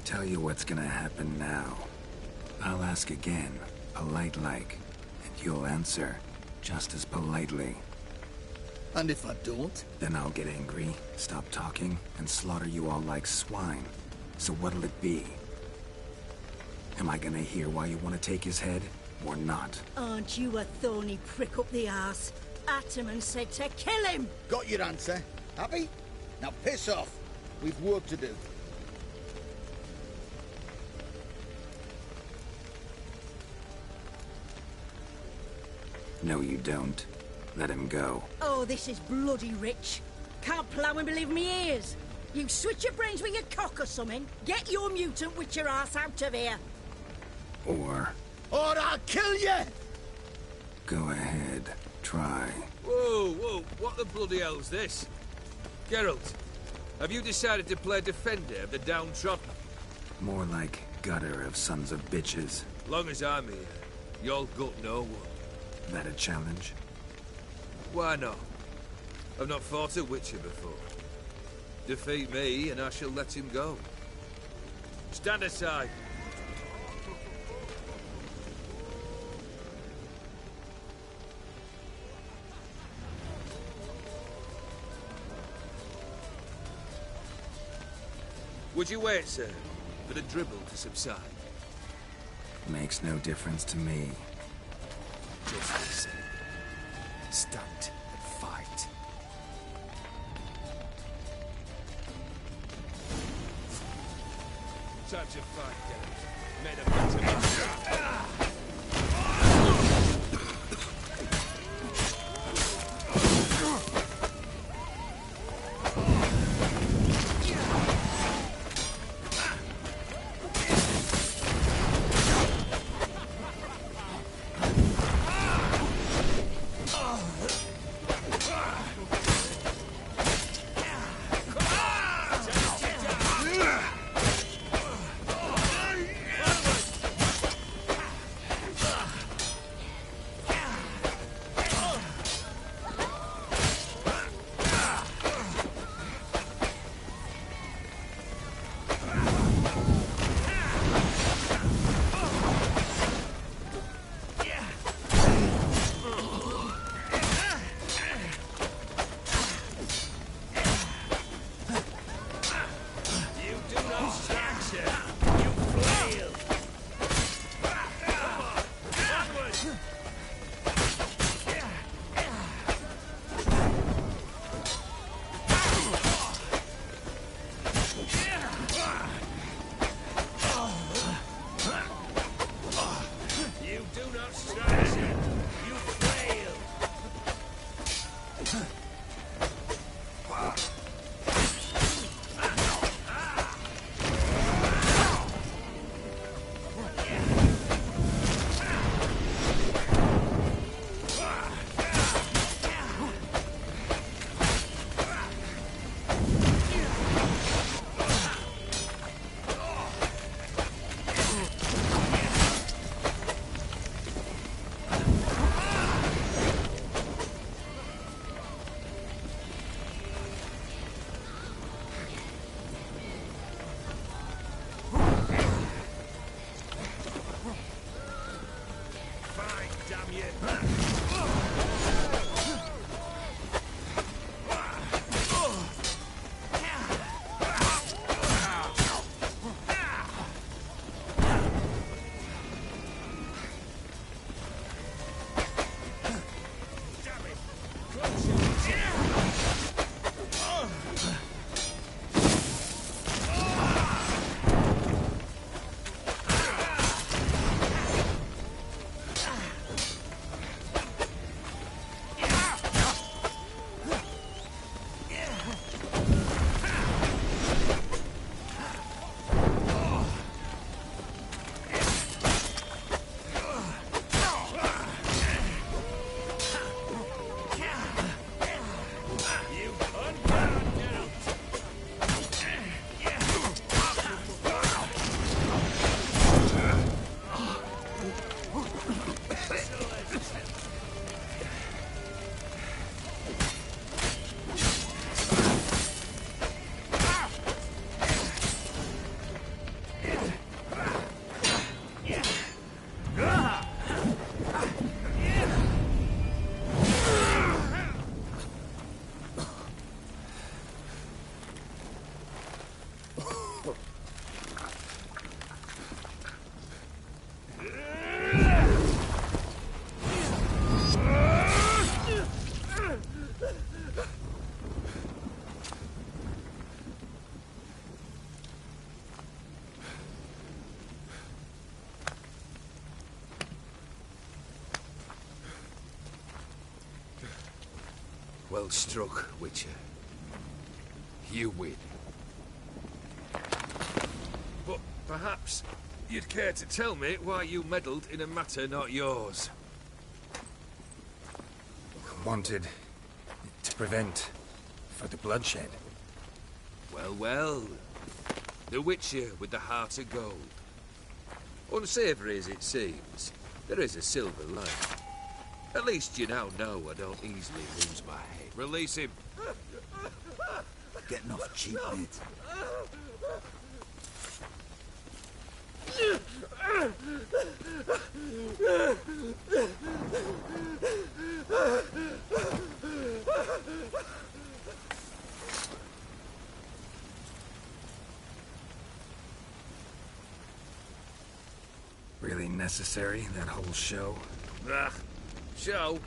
Tell you what's gonna happen now. I'll ask again, polite-like, and you'll answer just as politely. And if I don't? Then I'll get angry, stop talking, and slaughter you all like swine. So what'll it be? Am I gonna hear why you want to take his head, or not? Aren't you a thorny prick up the arse? Ataman said to kill him! Got your answer. Happy? Now piss off. We've work to do. No, you don't. Let him go. Oh, this is bloody rich. Can't plough and believe me ears. You switch your brains with your cock or something. Get your mutant witcher ass out of here. Or I'll kill you! go ahead, try. Whoa, whoa, what the bloody hell's this? Geralt, have you decided to play defender of the downtrodden? More like gutter of sons of bitches. Long as I'm here, you'll gut no one. That a challenge? Why not? I've not fought a witcher before. Defeat me, and I shall let him go. Stand aside. Would you wait, sir, for the dribble to subside? Makes no difference to me. Just listen. Stand and fight. Time to fight, Geralt. Made a better man. Well struck, Witcher. You win. But perhaps you'd care to tell me why you meddled in a matter not yours. Wanted to prevent further bloodshed. Well, well. The Witcher with the heart of gold. Unsavoury as it seems, there is a silver lining. At least you now know I don't easily lose my head. Release him. Getting off cheap, mate. Really necessary, that whole show? Ah, show?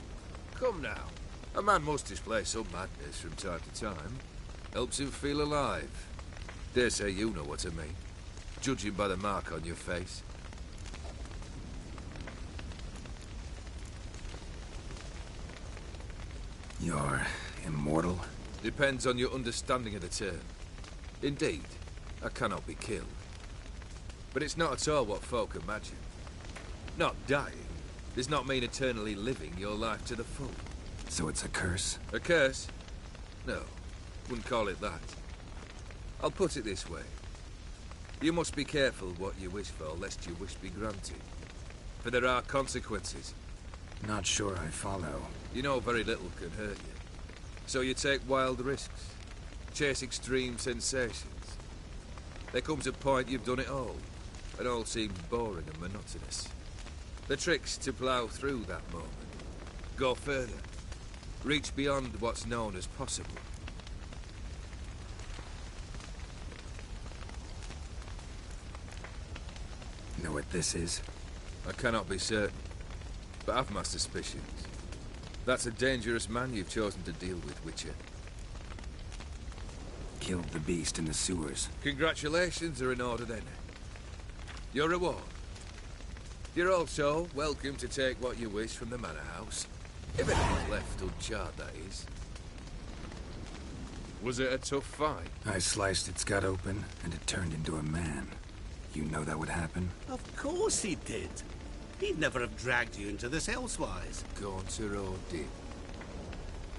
Come now. A man must display some madness from time to time. Helps him feel alive. Dare say you know what I mean. Judging by the mark on your face. You're immortal? Depends on your understanding of the term. Indeed, I cannot be killed. But it's not at all what folk imagine. Not dying does not mean eternally living your life to the full. So it's a curse? A curse? No, wouldn't call it that. I'll put it this way. You must be careful what you wish for, lest your wish be granted. For there are consequences. Not sure I follow. You know very little can hurt you. So you take wild risks. Chase extreme sensations. There comes a point you've done it all, and all seems boring and monotonous. The trick's to plough through that moment. Go further. Reach beyond what's known as possible. Know what this is? I cannot be certain, but I've my suspicions. That's a dangerous man you've chosen to deal with, Witcher. Killed the beast in the sewers. Congratulations are in order then. Your reward. You're also welcome to take what you wish from the manor house. If anything's left uncharred, that is. Was it a tough fight? I sliced its gut open, and it turned into a man. You know that would happen? Of course he did. He'd never have dragged you into this elsewise. Gaunter O'Din.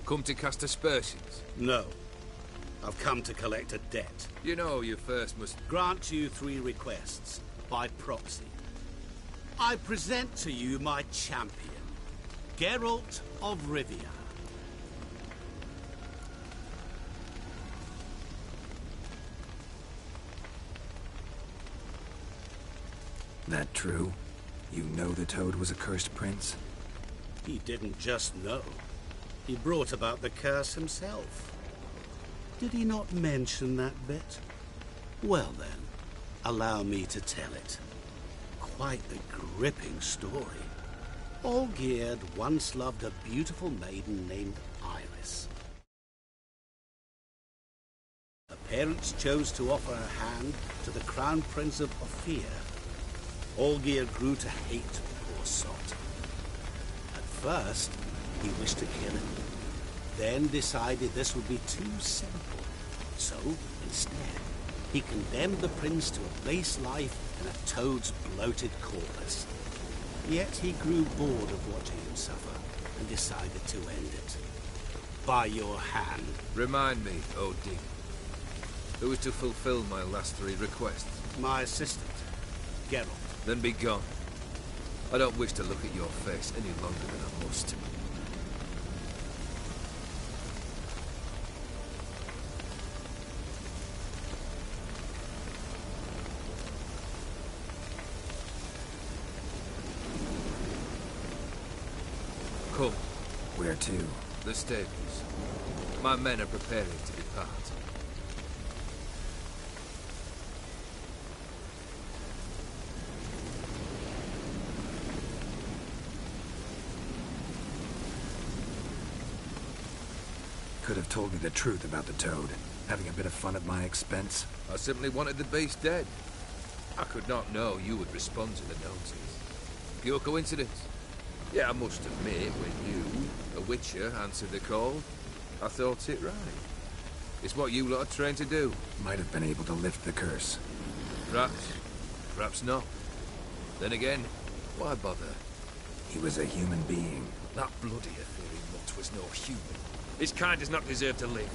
Come to cast aspersions? No. I've come to collect a debt. You know you first must... Grant you 3 requests, by proxy. I present to you my champion, Geralt of Rivia. That true? You know the Toad was a cursed prince? He didn't just know. He brought about the curse himself. Did he not mention that bit? Well then, allow me to tell it. Quite a gripping story. Olgierd once loved a beautiful maiden named Iris. Her parents chose to offer her hand to the Crown Prince of Ophir. Olgierd grew to hate the poor sot. At first, he wished to kill him. Then decided this would be too simple. So, instead, he condemned the prince to a base life in a toad's bloated corpus. Yet he grew bored of watching him suffer and decided to end it. By your hand. Remind me, O'Din. Who is to fulfill my last 3 requests? My assistant, Geralt. Then be gone. I don't wish to look at your face any longer than I must. Come. Where to? The stables. My men are preparing to depart. Could have told me the truth about the Toad. Having a bit of fun at my expense. I simply wanted the beast dead. I could not know you would respond to the notice. Pure coincidence. Yeah, I must admit, when you, a Witcher, answered the call, I thought it right. It's what you lot are trained to do. Might have been able to lift the curse. Perhaps. Perhaps not. Then again, why bother? He was a human being. That bloody Ethereal mutt was no human. His kind does not deserve to live.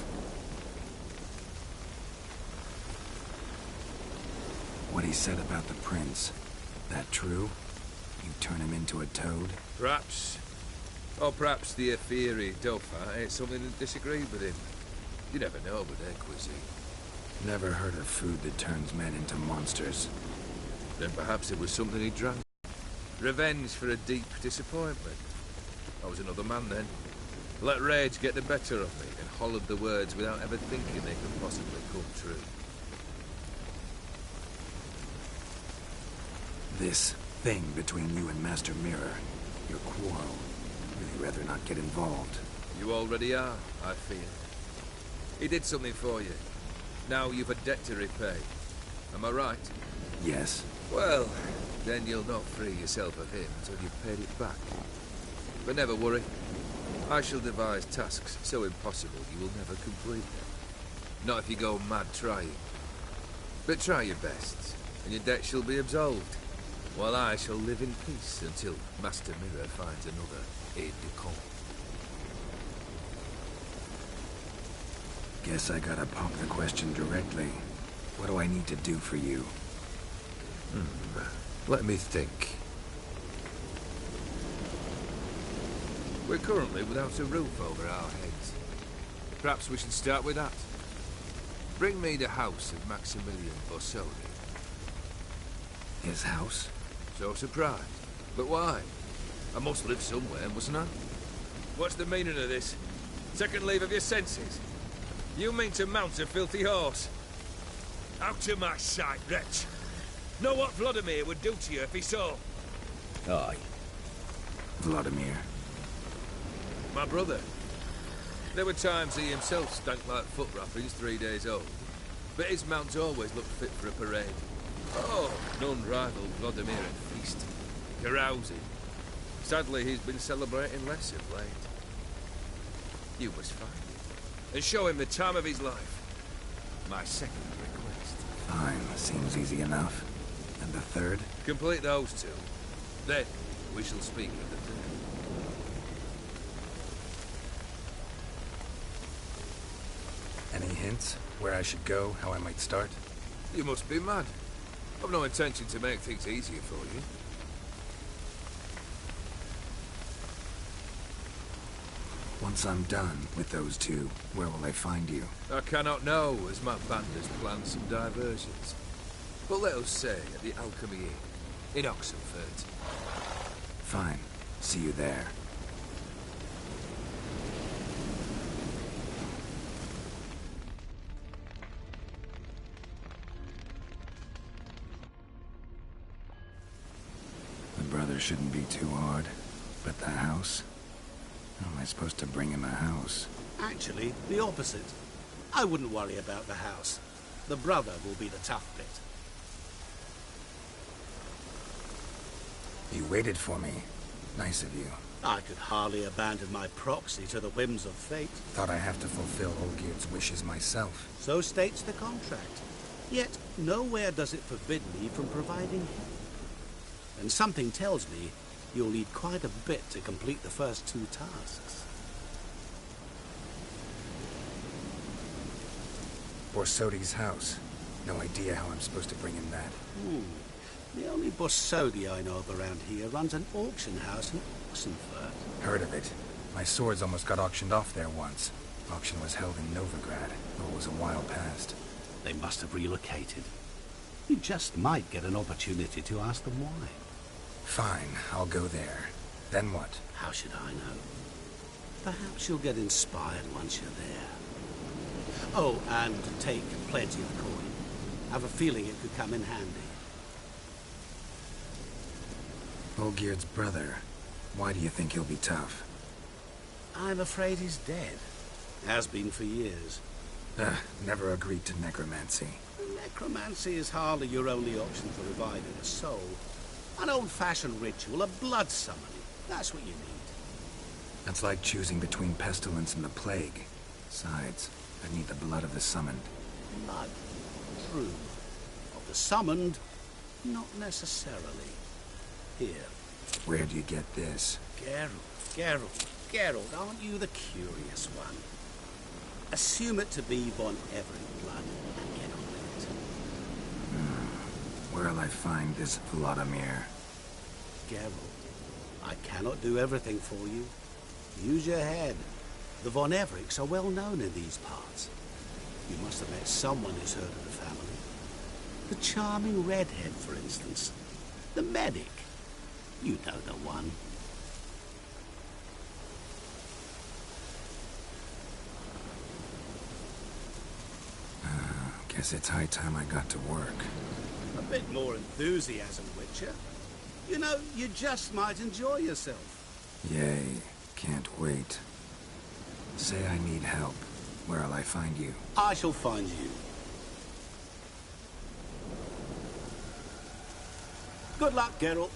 What he said about the prince, that true? You turn him into a toad? Perhaps. Or perhaps the Ethereal Dauphin ate something that disagreed with him. You never know with their cuisine. Never heard of food that turns men into monsters. Then perhaps it was something he drank. Revenge for a deep disappointment. I was another man then. Let rage get the better of me and hollered the words without ever thinking they could possibly come true. This thing between you and Master Mirror, your quarrel, really rather not get involved. You already are, I fear. He did something for you. Now you've a debt to repay. Am I right? Yes. Well, then you'll not free yourself of him until you've paid it back. But never worry. I shall devise tasks so impossible you will never complete them. Not if you go mad trying. But try your best, and your debt shall be absolved, while I shall live in peace until Master Mirror finds another aide-de-camp. Guess I gotta pop the question directly. What do I need to do for you? Let me think. We're currently without a roof over our heads. Perhaps we should start with that. Bring me the house of Maximilian Borsodi. His house? So surprised. But why? I must live somewhere, mustn't I? What's the meaning of this? Second leave of your senses? You mean to mount a filthy horse? Out of my sight, wretch! Know what Vladimir would do to you if he saw? Aye. Vladimir. My brother. There were times he himself stank like foot wrappings 3 days old. But his mount always looked fit for a parade. Oh, none rivaled Vladimir at feasting, carousing. Sadly, he's been celebrating less of late. You must find him and show him the time of his life. My second request. Fine, seems easy enough. And the third? Complete those two. Then, we shall speak of the third. Any hints? Where I should go? How I might start? You must be mad. I've no intention to make things easier for you. Once I'm done with those two, where will I find you? I cannot know, as my band has planned some diversions. But let us say at the Alchemy Inn, in Oxenfurt. Fine. See you there. The brother shouldn't be too hard. But the house? How am I supposed to bring him a house? Actually, the opposite. I wouldn't worry about the house. The brother will be the tough bit. You waited for me. Nice of you. I could hardly abandon my proxy to the whims of fate. Thought I have to fulfill Olgierd's wishes myself. So states the contract. Yet, nowhere does it forbid me from providing him. And something tells me you'll need quite a bit to complete the first two tasks. Borsodi's house. No idea how I'm supposed to bring him that. The only Borsodi I know of around here runs an auction house in Oxenfurt. Heard of it. My swords almost got auctioned off there once. Auction was held in Novigrad, though it was a while past. They must have relocated. You just might get an opportunity to ask them why. Fine, I'll go there. Then what? How should I know? Perhaps you'll get inspired once you're there. Oh, and take plenty of coin. Have a feeling it could come in handy. Olgierd's brother. Why do you think he'll be tough? I'm afraid he's dead. Has been for years. Never agreed to necromancy. Necromancy is hardly your only option for reviving a soul. An old-fashioned ritual, a blood summoning. That's what you need. That's like choosing between pestilence and the plague. Besides, I need the blood of the summoned. Blood. True. Of the summoned, not necessarily. Here. Where'd you get this? Geralt, aren't you the curious one? Assume it to be Von Everett blood and get on with it. Where'll I find this Vladimir? Geralt, I cannot do everything for you. Use your head. The Von Evericks are well known in these parts. You must have met someone who's heard of the family. The charming redhead, for instance. The medic. You know the one. Guess it's high time I got to work. A bit more enthusiasm, Witcher. You know, you just might enjoy yourself. Yay. Can't wait. Say I need help. Where'll I find you? I shall find you. Good luck, Geralt.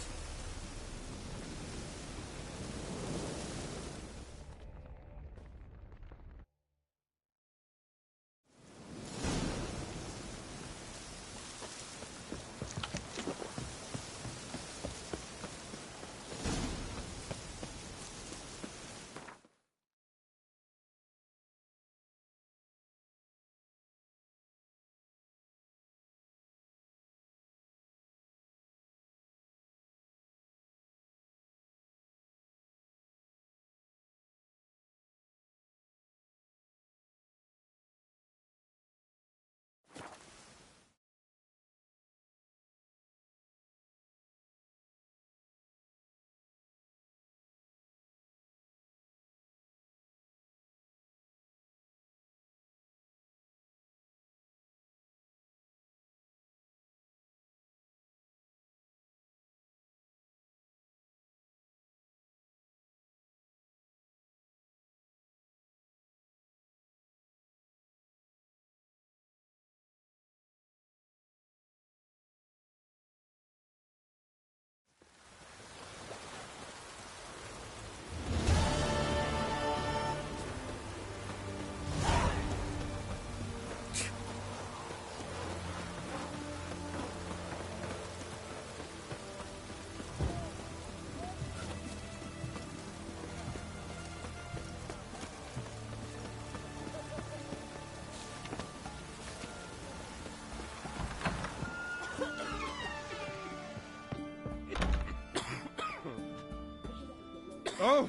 Oh!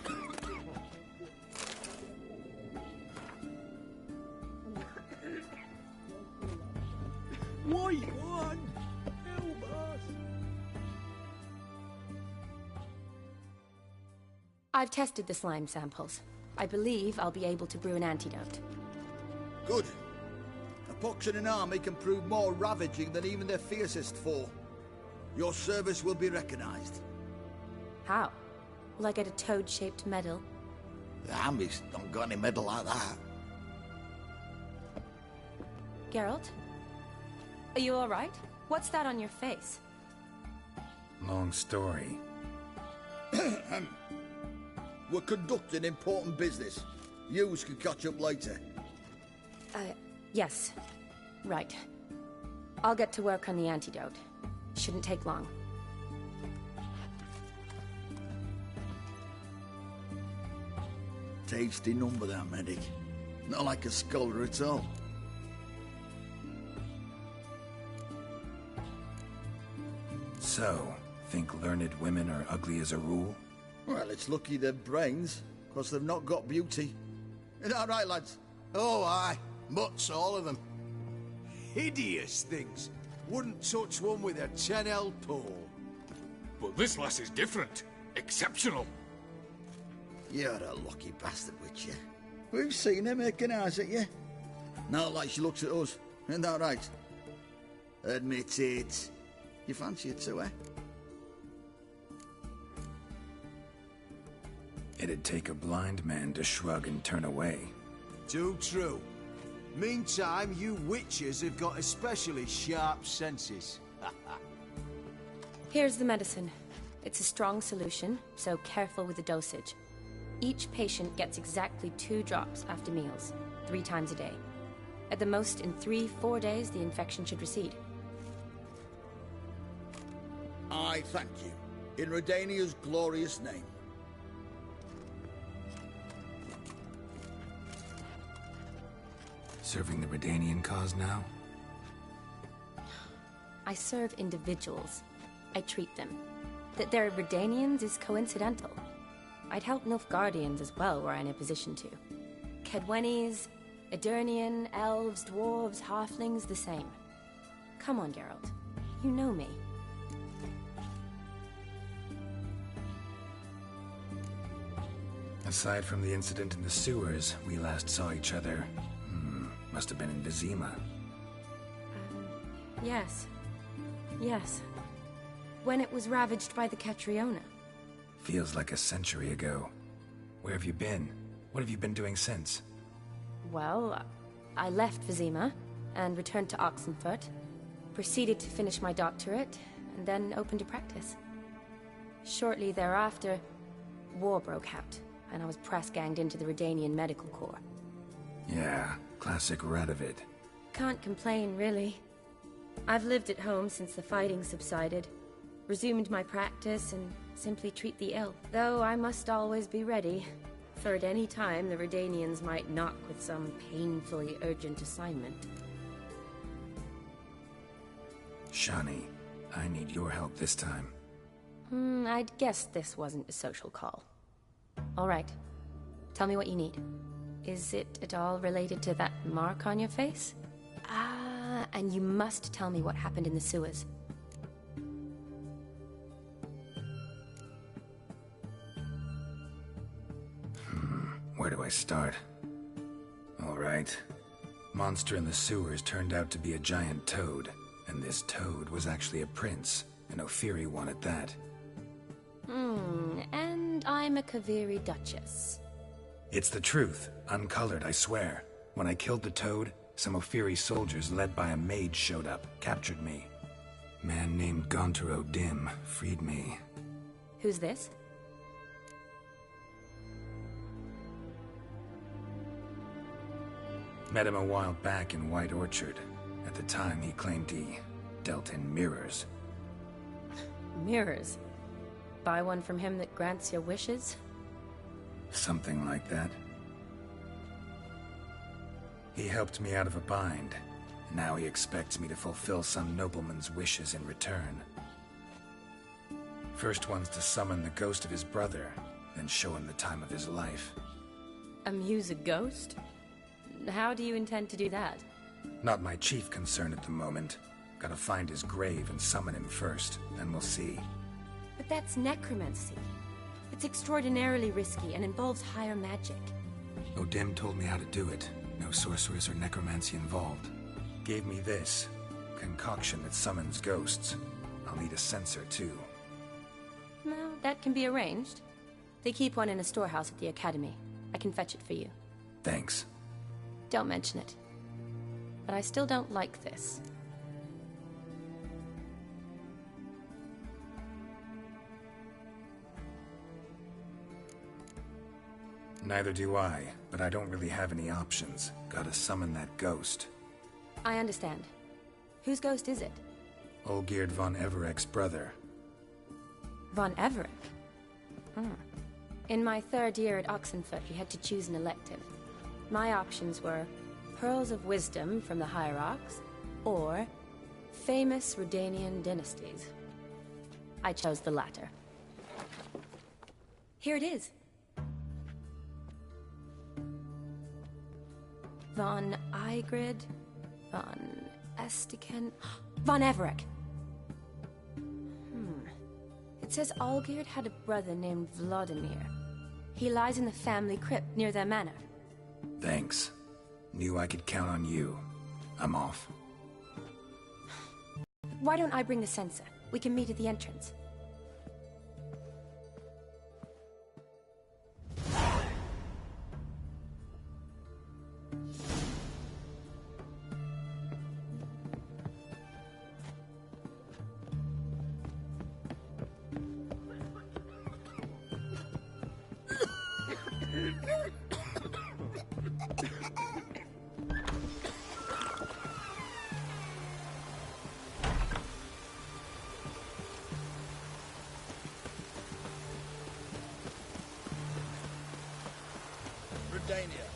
White one! Help us! I've tested the slime samples. I believe I'll be able to brew an antidote. Good. A pox in an army can prove more ravaging than even their fiercest foe. Your service will be recognized. How? Will I get a toad-shaped medal? The army's not got any medal like that. Geralt? Are you alright? What's that on your face? Long story. We're conducting important business. Yous can catch up later. Yes. Right. I'll get to work on the antidote. Shouldn't take long. Tasty number, that medic. Not like a scholar at all. So, think learned women are ugly as a rule? Well, it's lucky they're brains, because they've not got beauty. Is that right, lads? Oh, aye. Mutts, all of them. Hideous things. Wouldn't touch one with a 10L pole. But this lass is different. Exceptional. You're a lucky bastard, Witcher. We've seen her making eyes at you. Not like she looks at us. Isn't that right? Admit it. You fancy it too, eh? It'd take a blind man to shrug and turn away. Too true. Meantime, you witches have got especially sharp senses. Here's the medicine. It's a strong solution, so careful with the dosage. Each patient gets exactly 2 drops after meals. 3 times a day. At the most, in 3-4 days, the infection should recede. I thank you. In Redania's glorious name. Serving the Redanian cause now? I serve individuals. I treat them. That they're Redanians is coincidental. I'd help Nilfgaardians as well were I in a position to. Kaedwenis, Edirnian, elves, dwarves, halflings, the same. Come on, Geralt. You know me. Aside from the incident in the sewers, we last saw each other. Must have been in Vizima. Yes. Yes. When it was ravaged by the Catriona. Feels like a century ago. Where have you been? What have you been doing since? Well, I left Vizima and returned to Oxenfurt, proceeded to finish my doctorate, and then opened a practice. Shortly thereafter, war broke out, and I was press-ganged into the Redanian Medical Corps. Yeah, classic Radovid. Can't complain, really. I've lived at home since the fighting subsided, resumed my practice, and simply treat the ill. Though I must always be ready, for at any time the Redanians might knock with some painfully urgent assignment. Shani, I need your help this time. I'd guessed this wasn't a social call. All right. Tell me what you need. Is it at all related to that mark on your face? Ah, and you must tell me what happened in the sewers. Where do I start? All right. Monster in the sewers turned out to be a giant toad, and this toad was actually a prince, an Ophiri one at that. And I'm a Kaviri Duchess. It's the truth, uncolored, I swear. When I killed the toad, some Ophiri soldiers led by a mage showed up, captured me. Man named Gontaro Dim freed me. Who's this? Met him a while back in White Orchard. At the time, he claimed he dealt in mirrors. Mirrors? Buy one from him that grants your wishes? Something like that. He helped me out of a bind. Now he expects me to fulfill some nobleman's wishes in return. First one's to summon the ghost of his brother, then show him the time of his life. Amuse a ghost? How do you intend to do that? Not my chief concern at the moment. Gotta find his grave and summon him first, then we'll see. But that's necromancy. It's extraordinarily risky and involves higher magic. Odim told me how to do it. No sorceress or necromancy involved. Gave me this concoction that summons ghosts. I'll need a censer too. Well, that can be arranged. They keep one in a storehouse at the academy. I can fetch it for you. Thanks. Don't mention it. But I still don't like this. Neither do I, but I don't really have any options. Gotta summon that ghost. I understand. Whose ghost is it? Olgierd von Everek's brother. Von Everek? In my 3rd year at Oxenfurt, we had to choose an elective. My options were Pearls of Wisdom from the Hierarchs, or famous Redanian dynasties. I chose the latter. Here it is. Von Igrid, von Estiken, von Everek. It says Olgierd had a brother named Vladimir. He lies in the family crypt near their manor. Thanks. Knew I could count on you. I'm off. Why don't I bring the censer? We can meet at the entrance. Pennsylvania.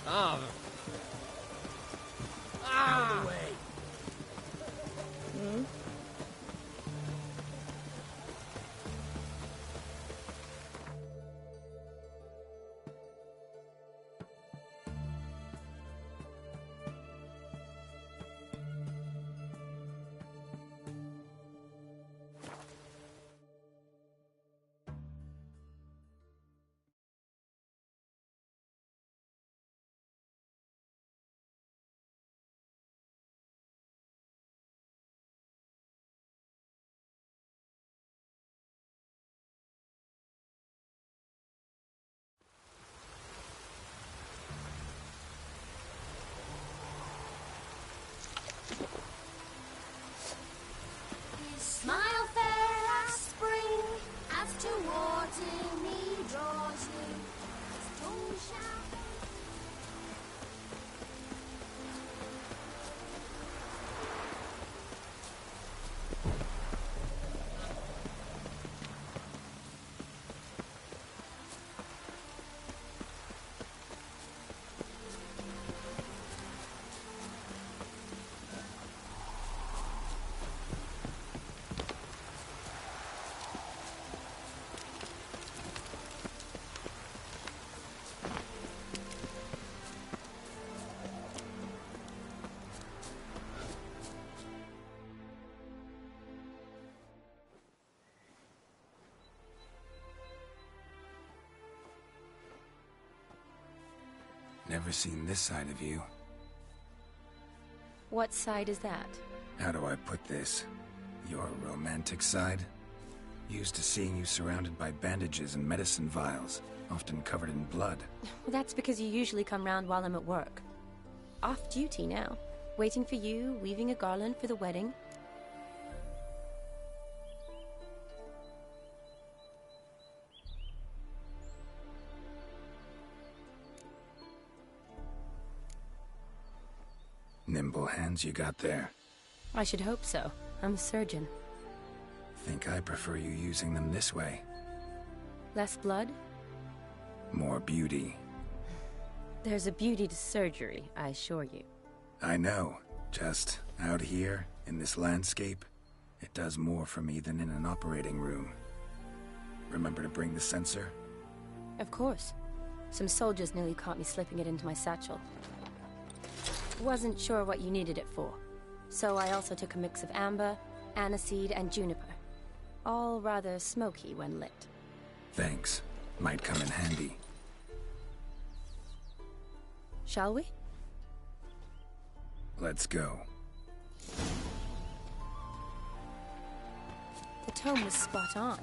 Ah! Out of the way. His smile fair as spring, as towards him he draws you. His tongue shall Never seen this side of you. What side is that? How do I put this? Your romantic side? Used to seeing you surrounded by bandages and medicine vials, often covered in blood. Well, that's because you usually come round while I'm at work. Off duty now. Waiting for you, weaving a garland for the wedding. Nimble hands you got there. I should hope so. I'm a surgeon. Think I prefer you using them this way. Less blood? More beauty. There's a beauty to surgery, I assure you. I know. Just out here, in this landscape, it does more for me than in an operating room. Remember to bring the sensor? Of course. Some soldiers nearly caught me slipping it into my satchel. Wasn't sure what you needed it for, so I also took a mix of amber, aniseed, and juniper. All rather smoky when lit. Thanks. Might come in handy. Shall we? Let's go. The tome was spot on.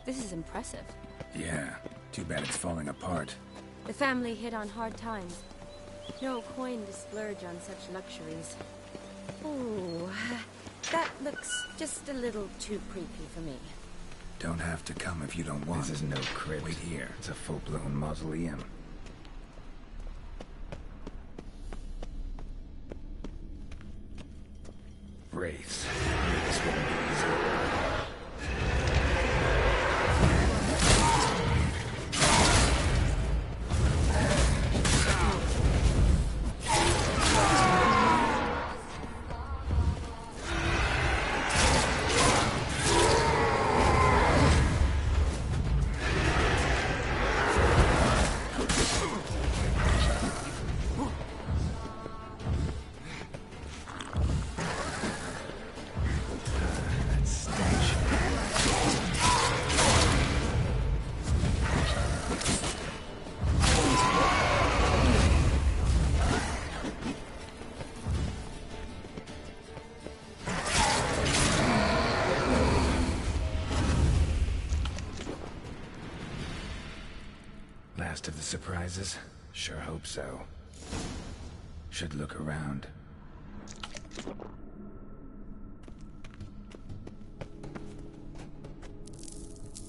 This is impressive. Yeah, too bad it's falling apart. The family hit on hard times. No coin to splurge on such luxuries. Oh, that looks just a little too creepy for me. Don't have to come if you don't want. This is no crypt. Wait here. It's a full-blown mausoleum. Wraiths. This wouldn't be easy. surprises? Sure hope so. Should look around.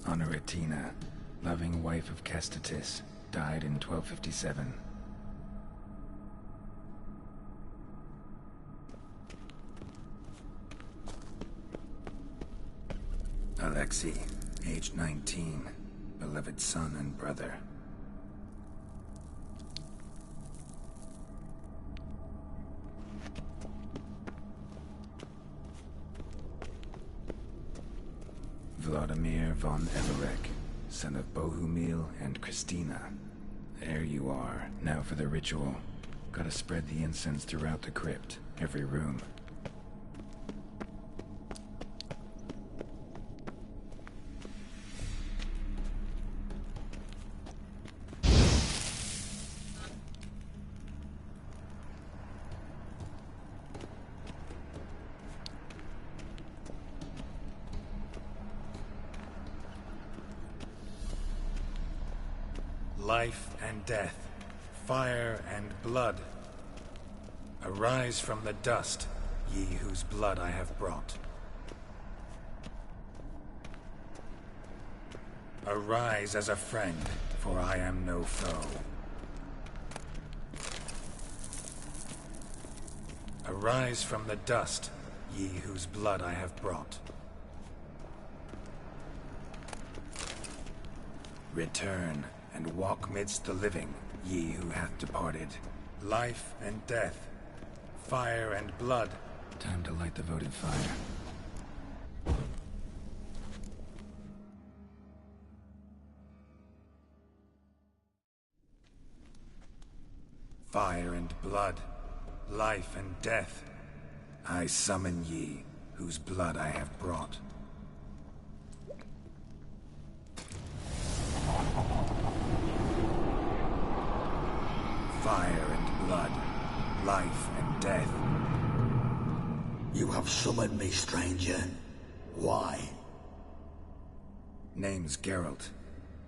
Honoratina, loving wife of Kestatis, died in 1257. Alexei, age 19, beloved son and brother. Vladimir von Everec, son of Bohumil and Christina. There you are. Now for the ritual. Gotta spread the incense throughout the crypt, every room. Life and death, fire and blood. Arise from the dust, ye whose blood I have brought. Arise as a friend, for I am no foe. Arise from the dust, ye whose blood I have brought. Return and walk midst the living, ye who hath departed. Life and death, fire and blood. Time to light the votive fire. Fire and blood, life and death. I summon ye, whose blood I have brought. Fire and blood, life and death. You have summoned me, stranger. Why? Name's Geralt.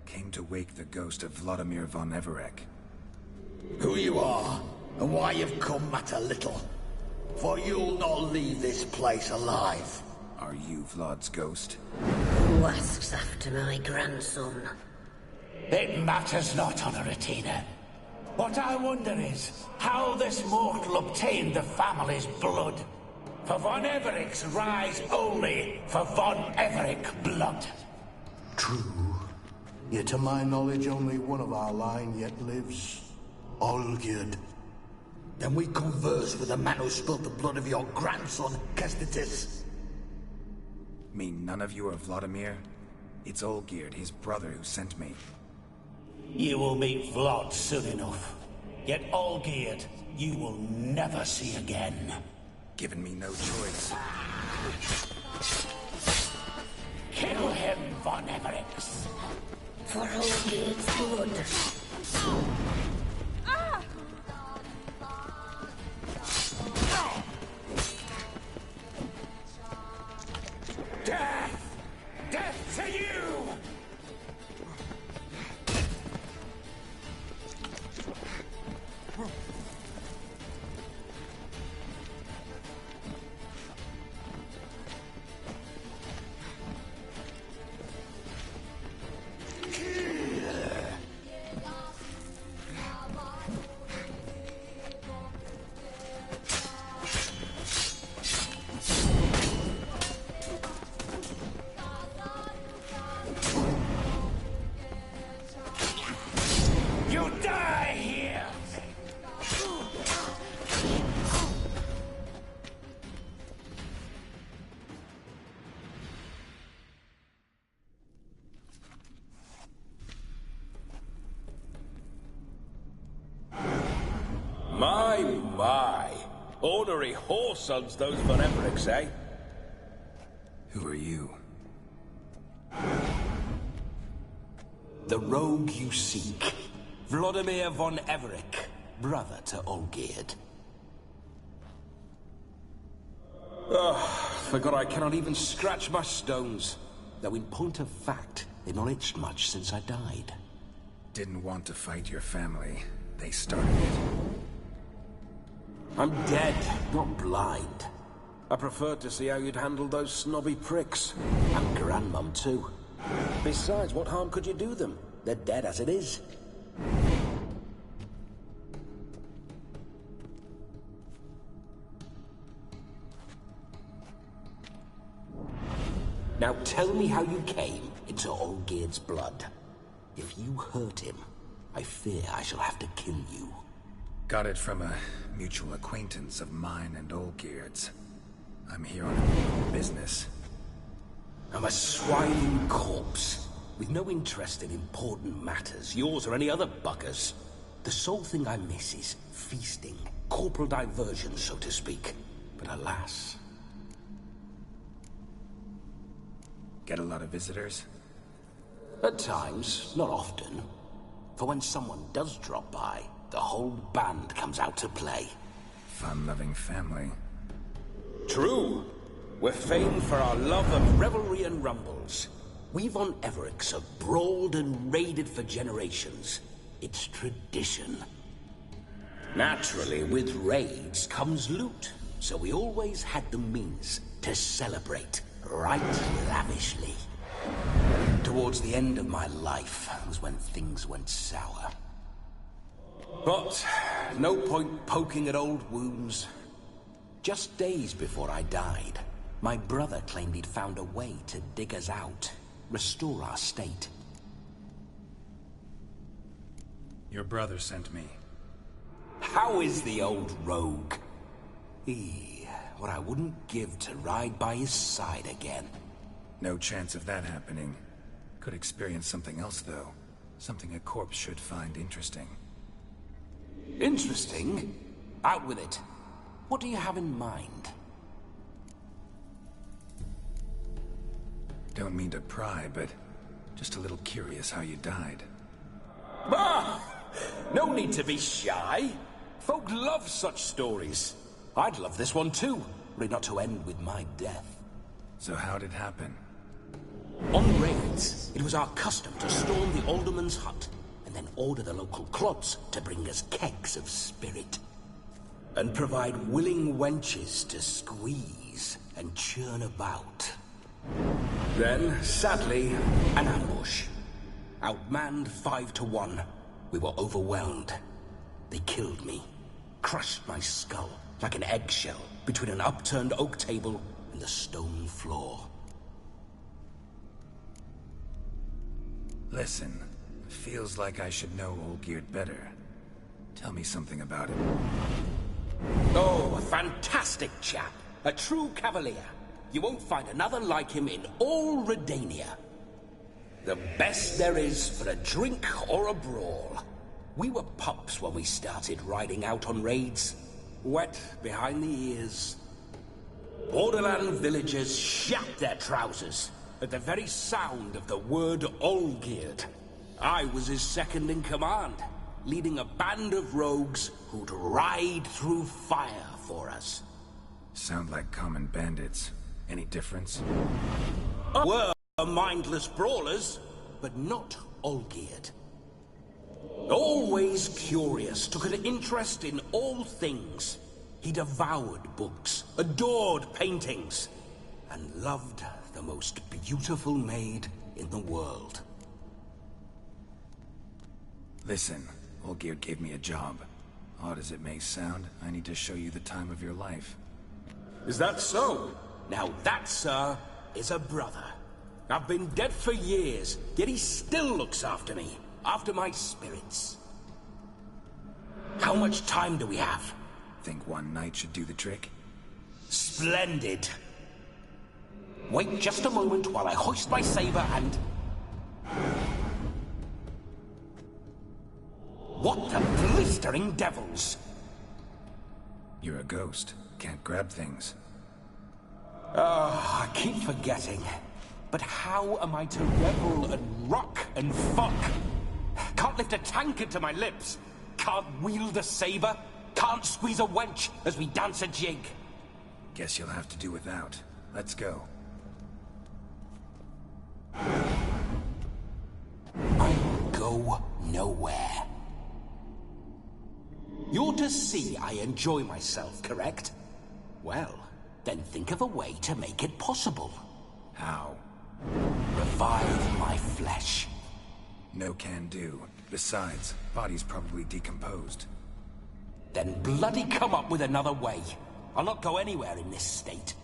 Came to wake the ghost of Vladimir von Everec. Who you are, and why you've come matter little. For you'll not leave this place alive. Are you Vlad's ghost? Who asks after my grandson? It matters not, Honoratina. What I wonder is how this mortal obtained the family's blood. For von Everec's rise only for von Everec blood. True. Yet to my knowledge only one of our line yet lives. Olgierd. Then we converse with the man who spilled the blood of your grandson, Kestatis. Mean none of you are Vladimir? It's Olgierd, his brother, who sent me. You will meet Vlad soon enough. Yet Olgierd, you will never see again. Given me no choice. Kill him, von Everec. For Olgierd's blood. Death! Death to you! My. Ornery whoresons those von Everecs, eh? Who are you? The rogue you seek. Vladimir von Everec, brother to Olgierd. Forgot I cannot even scratch my stones. Though in point of fact, they've not itched much since I died. didn't want to fight your family. They started it. I'm dead, not blind. I preferred to see how you'd handle those snobby pricks. And Grandmum, too. Besides, what harm could you do them? They're dead as it is. Now tell me how you came into Olgierd's blood. If you hurt him, I fear I shall have to kill you. Got it from a mutual acquaintance of mine and Olgierd's. I'm here on business. I'm a swine corpse, with no interest in important matters, yours or any other buggers. The sole thing I miss is feasting, corporal diversion, so to speak. But alas... Get a lot of visitors? At times, not often. For when someone does drop by, the whole band comes out to play. Fun-loving family. True. We're famed for our love of revelry and rumbles. We Von Evericks have brawled and raided for generations. It's tradition. Naturally, with raids comes loot, so we always had the means to celebrate right lavishly. Towards the end of my life was when things went sour. But no point poking at old wounds. Just days before I died, my brother claimed he'd found a way to dig us out, restore our state. Your brother sent me. How is the old rogue? What I wouldn't give to ride by his side again. No chance of that happening. Could experience something else, though. Something a corpse should find interesting. Interesting? Out with it. What do you have in mind? Don't mean to pry, but just a little curious how you died. Ah! No need to be shy. Folk love such stories. I'd love this one too, were it not to end with my death. So how'd it happen? On raids, it was our custom to storm the alderman's hut, and then order the local clods to bring us kegs of spirit. And provide willing wenches to squeeze and churn about. Then, sadly, an ambush. Outmanned 5 to 1, we were overwhelmed. They killed me, crushed my skull like an eggshell between an upturned oak table and the stone floor. Listen, feels like I should know Olgierd better. Tell me something about him. Oh, a fantastic chap. A true cavalier. You won't find another like him in all Redania. The best there is for a drink or a brawl. We were pups when we started riding out on raids. Wet behind the ears. Borderland villagers shat their trousers at the very sound of the word Olgierd. I was his second in command, leading a band of rogues who'd ride through fire for us. Sound like common bandits. Any difference? Were mindless brawlers, but not Olgierd. Always curious, took an interest in all things. He devoured books, adored paintings, and loved the most beautiful maid in the world. Listen, Olgierd gave me a job. Odd as it may sound, I need to show you the time of your life. Is that so? Now that, sir, is a brother. I've been dead for years, yet he still looks after me, after my spirits. How much time do we have? Think one night should do the trick? Splendid. Wait just a moment while I hoist my saber and... What the blistering devils? You're a ghost. Can't grab things. I keep forgetting. But how am I to revel and rock and fuck? Can't lift a tankard to my lips. Can't wield a saber. Can't squeeze a wench as we dance a jig. Guess you'll have to do without. Let's go. I will go nowhere. You're to see I enjoy myself, correct? Well, then think of a way to make it possible. How? Revive my flesh. No can do. Besides, body's probably decomposed. Then bloody come up with another way. I'll not go anywhere in this state.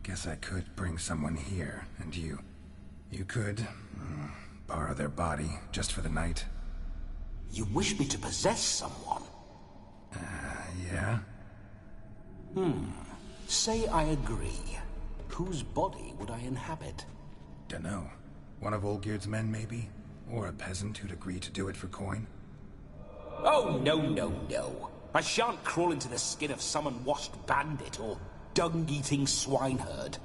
Guess I could bring someone here, and you could borrow their body just for the night. You wish me to possess someone? Yeah? Say I agree. Whose body would I inhabit? Dunno. One of Olgierd's men, maybe? Or a peasant who'd agree to do it for coin? Oh, no, no, no. I shan't crawl into the skin of some unwashed bandit or dung-eating swineherd.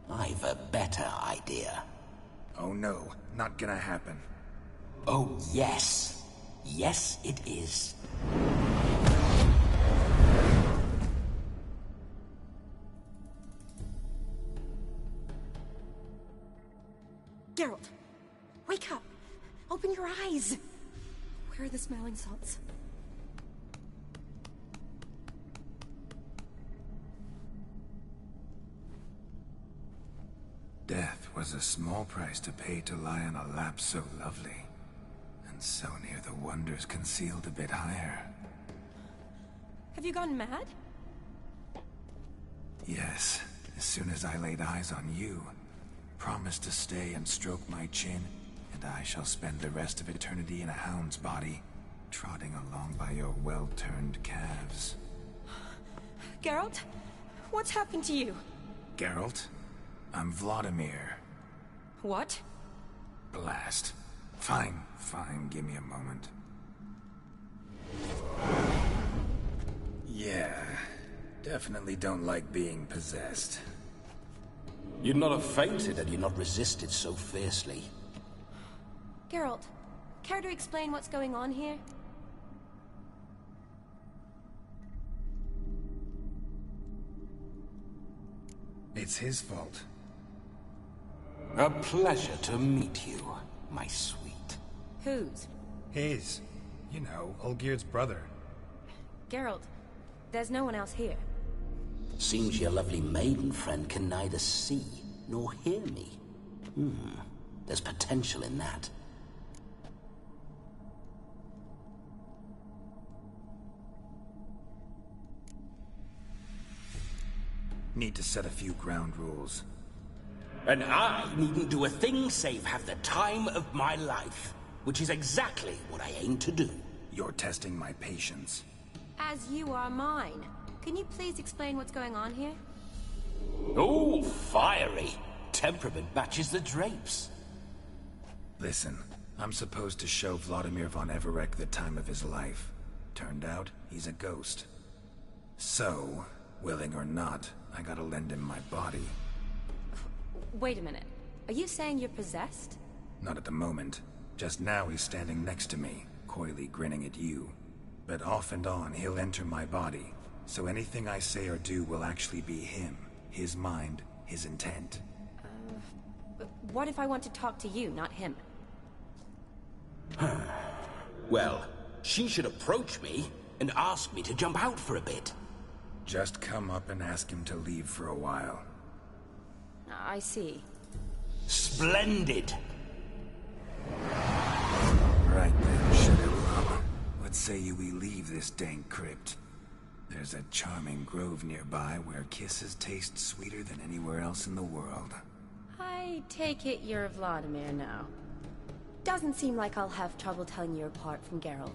I've a better idea. Oh no, not gonna happen. Oh, yes. Yes, it is. Geralt, wake up! Open your eyes! Where are the smelling salts? Death was a small price to pay to lie on a lap so lovely, and so near the wonders concealed a bit higher. Have you gone mad? Yes, as soon as I laid eyes on you, promise to stay and stroke my chin, and I shall spend the rest of eternity in a hound's body, trotting along by your well-turned calves. Geralt, what's happened to you? Geralt? I'm Vladimir. What? Blast. Fine, give me a moment. Yeah, definitely don't like being possessed. You'd not have fainted had you not resisted so fiercely. Geralt, care to explain what's going on here? It's his fault. A pleasure to meet you, my sweet. Whose? His. You know, Olgierd's brother. Geralt, there's no one else here. Seems your lovely maiden friend can neither see nor hear me. There's potential in that. Need to set a few ground rules. And I needn't do a thing save have the time of my life, which is exactly what I aim to do. You're testing my patience. As you are mine. Can you please explain what's going on here? Oh, fiery. Temperament matches the drapes. Listen, I'm supposed to show Vladimir von Everec the time of his life. Turned out, he's a ghost. So, willing or not, I gotta lend him my body. Wait a minute. Are you saying you're possessed? Not at the moment. Just now he's standing next to me, coyly grinning at you. But off and on, he'll enter my body. So anything I say or do will actually be him. His mind, his intent. What if I want to talk to you, not him? Well, she should approach me and ask me to jump out for a bit. Just come up and ask him to leave for a while. I see. Splendid! Right then, Shadowrun. What say you we leave this dank crypt? There's a charming grove nearby where kisses taste sweeter than anywhere else in the world. I take it you're Vladimir now. Doesn't seem like I'll have trouble telling you apart from Geralt.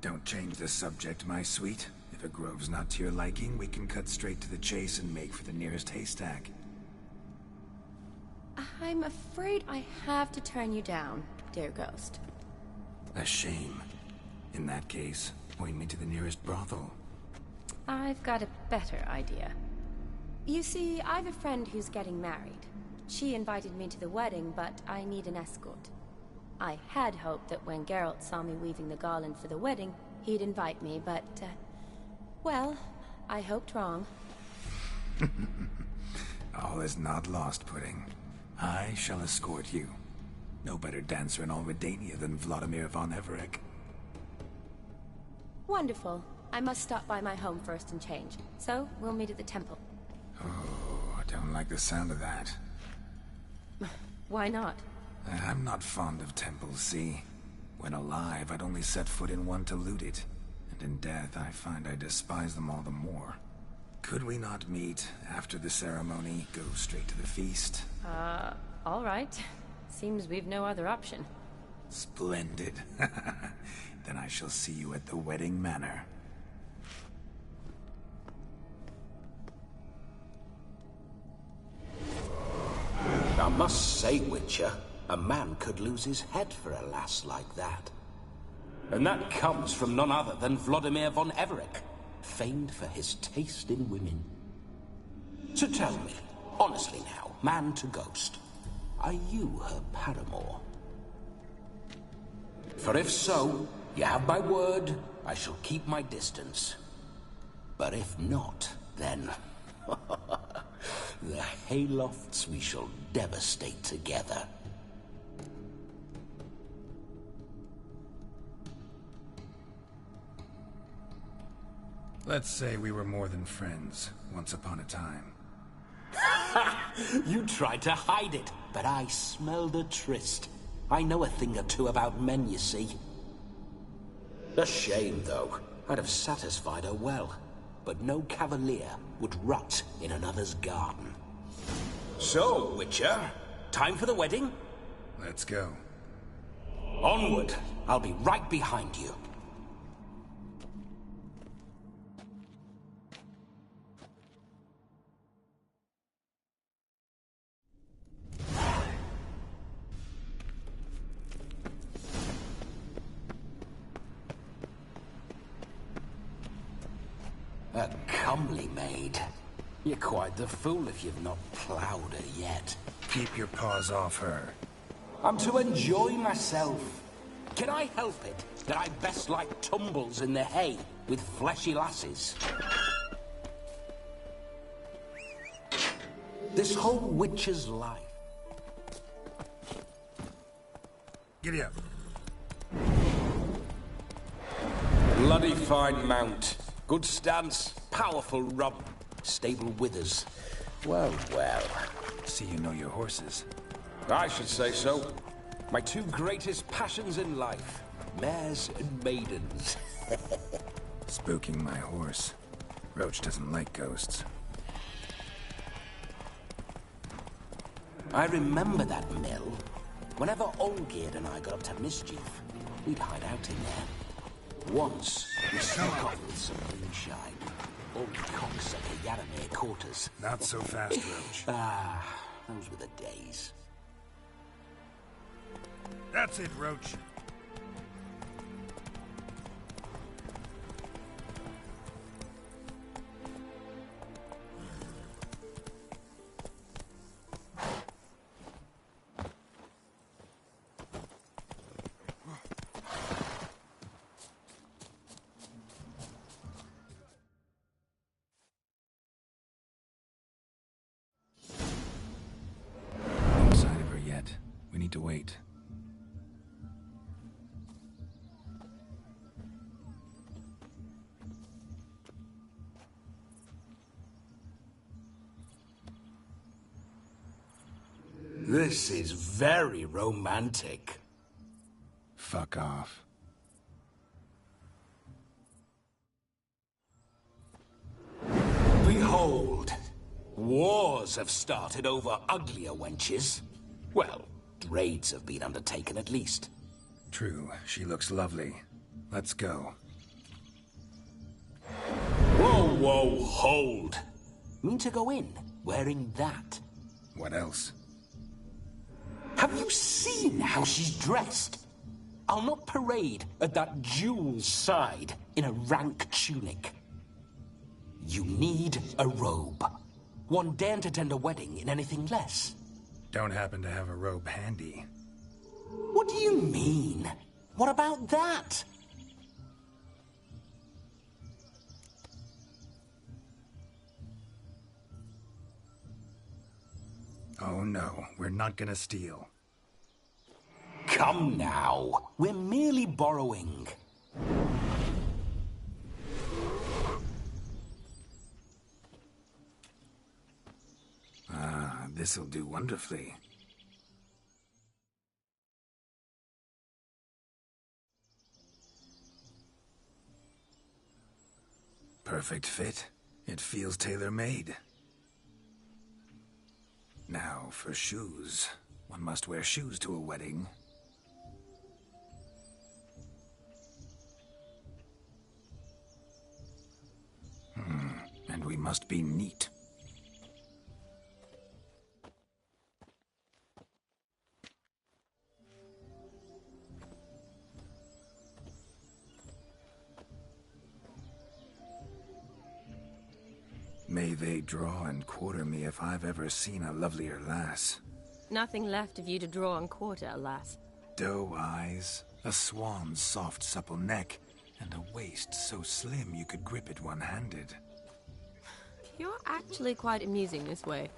Don't change the subject, my sweet. If a grove's not to your liking, we can cut straight to the chase and make for the nearest haystack. I'm afraid I have to turn you down, dear ghost. A shame. In that case, point me to the nearest brothel. I've got a better idea. You see, I've a friend who's getting married. She invited me to the wedding, but I need an escort. I had hoped that when Geralt saw me weaving the garland for the wedding, he'd invite me, but, well, I hoped wrong. All is not lost, Pudding. I shall escort you. No better dancer in all Redania than Vladimir von Everec. Wonderful. I must stop by my home first and change, so we'll meet at the temple. Oh, I don't like the sound of that. Why not? I'm not fond of temples, see? When alive, I'd only set foot in one to loot it. And in death, I find I despise them all the more. Could we not meet after the ceremony, go straight to the feast? All right. Seems we've no other option. Splendid. Then I shall see you at the wedding manor. I must say, Witcher, a man could lose his head for a lass like that. And that comes from none other than Vladimir von Everec, famed for his taste in women. So tell me, honestly now, man to ghost, are you her paramour? For if so, you have my word, I shall keep my distance. But if not, then... the haylofts we shall devastate together. Let's say we were more than friends, once upon a time. You tried to hide it, but I smelled a tryst. I know a thing or two about men, you see. A shame, though. I'd have satisfied her well. But no cavalier would rot in another's garden. So, Witcher, time for the wedding? Let's go. Onward. I'll be right behind you. A comely maid. You're quite the fool if you've not ploughed her yet. Keep your paws off her. I'm to enjoy myself. Can I help it that I best like tumbles in the hay with fleshy lasses? This whole witcher's life. Giddy up. Bloody fine mount. Good stance, powerful rump, stable withers. Well, well. See you know your horses. I should say so. My two greatest passions in life, mares and maidens. Spooking my horse. Roach doesn't like ghosts. I remember that mill. Whenever Olgierd and I got up to mischief, we'd hide out in there. Once, we snuck off with some moonshine. Old cocksucker Yaramir caught us. Not so fast, Roach. Those were the days. That's it, Roach. No sign of her yet. We need to wait. This is very romantic. Fuck off. Behold, wars have started over uglier wenches. Well, raids have been undertaken at least. True, she looks lovely. Let's go. Whoa, whoa, hold. Mean to go in, wearing that? What else? Have you seen how she's dressed? I'll not parade at that jewel's side in a rank tunic. You need a robe. One daren't attend a wedding in anything less. Don't happen to have a robe handy. What do you mean? What about that? Oh no, we're not gonna steal. Come now. We're merely borrowing. Ah, this'll do wonderfully. Perfect fit. It feels tailor-made. Now, for shoes. One must wear shoes to a wedding. And we must be neat. May they draw and quarter me if I've ever seen a lovelier lass. Nothing left of you to draw and quarter, alas. Doe eyes, a swan's soft supple neck, and a waist so slim you could grip it one-handed. You're actually quite amusing this way.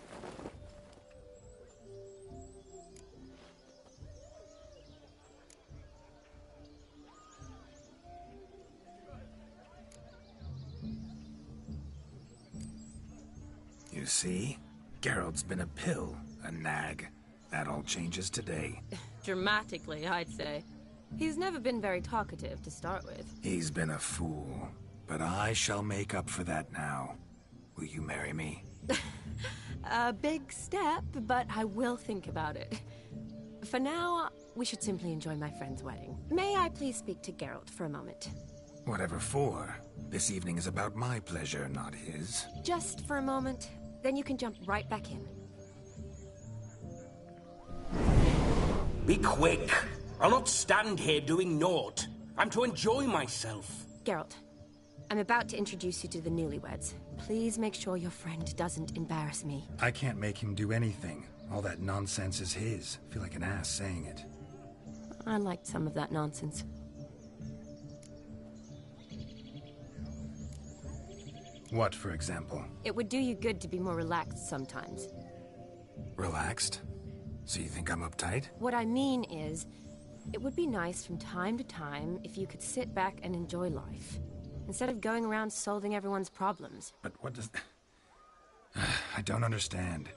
You see? Geralt's been a pill, a nag. That all changes today. Dramatically, I'd say. He's never been very talkative to start with. He's been a fool, but I shall make up for that now. Will you marry me? A big step, but I will think about it. For now, we should simply enjoy my friend's wedding. May I please speak to Geralt for a moment? Whatever for. This evening is about my pleasure, not his. Just for a moment, then you can jump right back in. Be quick. I'll not stand here doing naught. I'm to enjoy myself. Geralt, I'm about to introduce you to the newlyweds. Please make sure your friend doesn't embarrass me. I can't make him do anything. All that nonsense is his. I feel like an ass saying it. I liked some of that nonsense. What, for example? It would do you good to be more relaxed sometimes. Relaxed? So you think I'm uptight? What I mean is, it would be nice from time to time if you could sit back and enjoy life, instead of going around solving everyone's problems. But what does... I don't understand.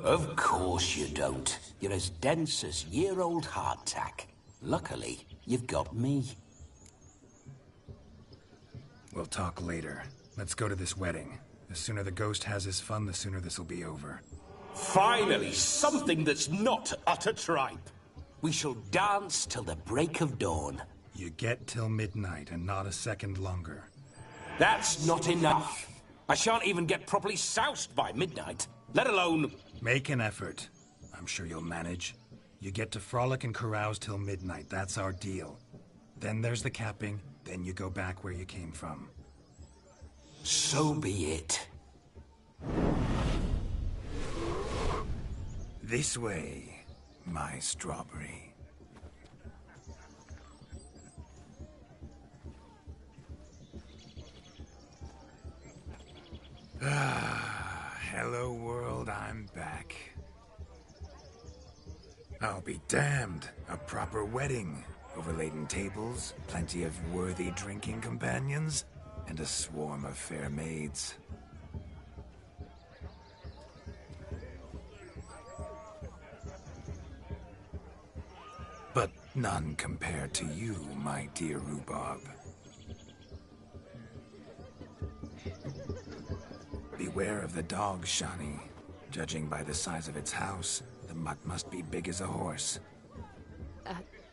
Of course you don't. You're as dense as year-old hardtack. Luckily, you've got me. We'll talk later. Let's go to this wedding. The sooner the ghost has his fun, the sooner this'll be over. Finally, something that's not utter tripe. We shall dance till the break of dawn. You get till midnight and not a second longer. That's not enough. I shan't even get properly soused by midnight, let alone... Make an effort. I'm sure you'll manage. You get to frolic and carouse till midnight. That's our deal. Then there's the capping, then you go back where you came from. So be it. This way, my strawberry. Ah, hello world, I'm back. I'll be damned. A proper wedding. Overladen tables, plenty of worthy drinking companions, and a swarm of fair maids. But none compared to you, my dear Rhubarb. Beware of the dog, Shani. Judging by the size of its house, the mutt must be big as a horse.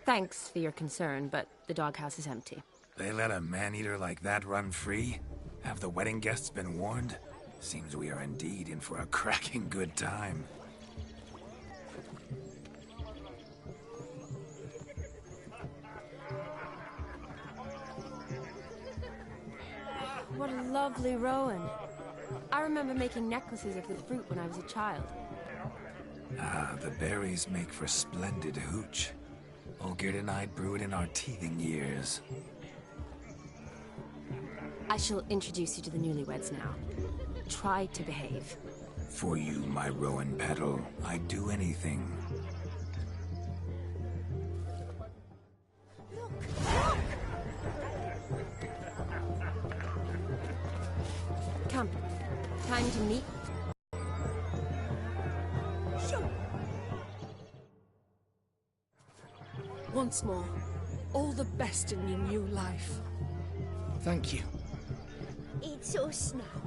Thanks for your concern, but the doghouse is empty. They let a man-eater like that run free? Have the wedding guests been warned? Seems we are indeed in for a cracking good time. What a lovely rowan. I remember making necklaces of the fruit when I was a child. Ah, the berries make for splendid hooch. Olgerd and I brewed in our teething years. I shall introduce you to the newlyweds now. Try to behave. For you, my Rowan Petal, I'd do anything. Come. Time to meet. Once more, all the best in your new life. Thank you. It's us now.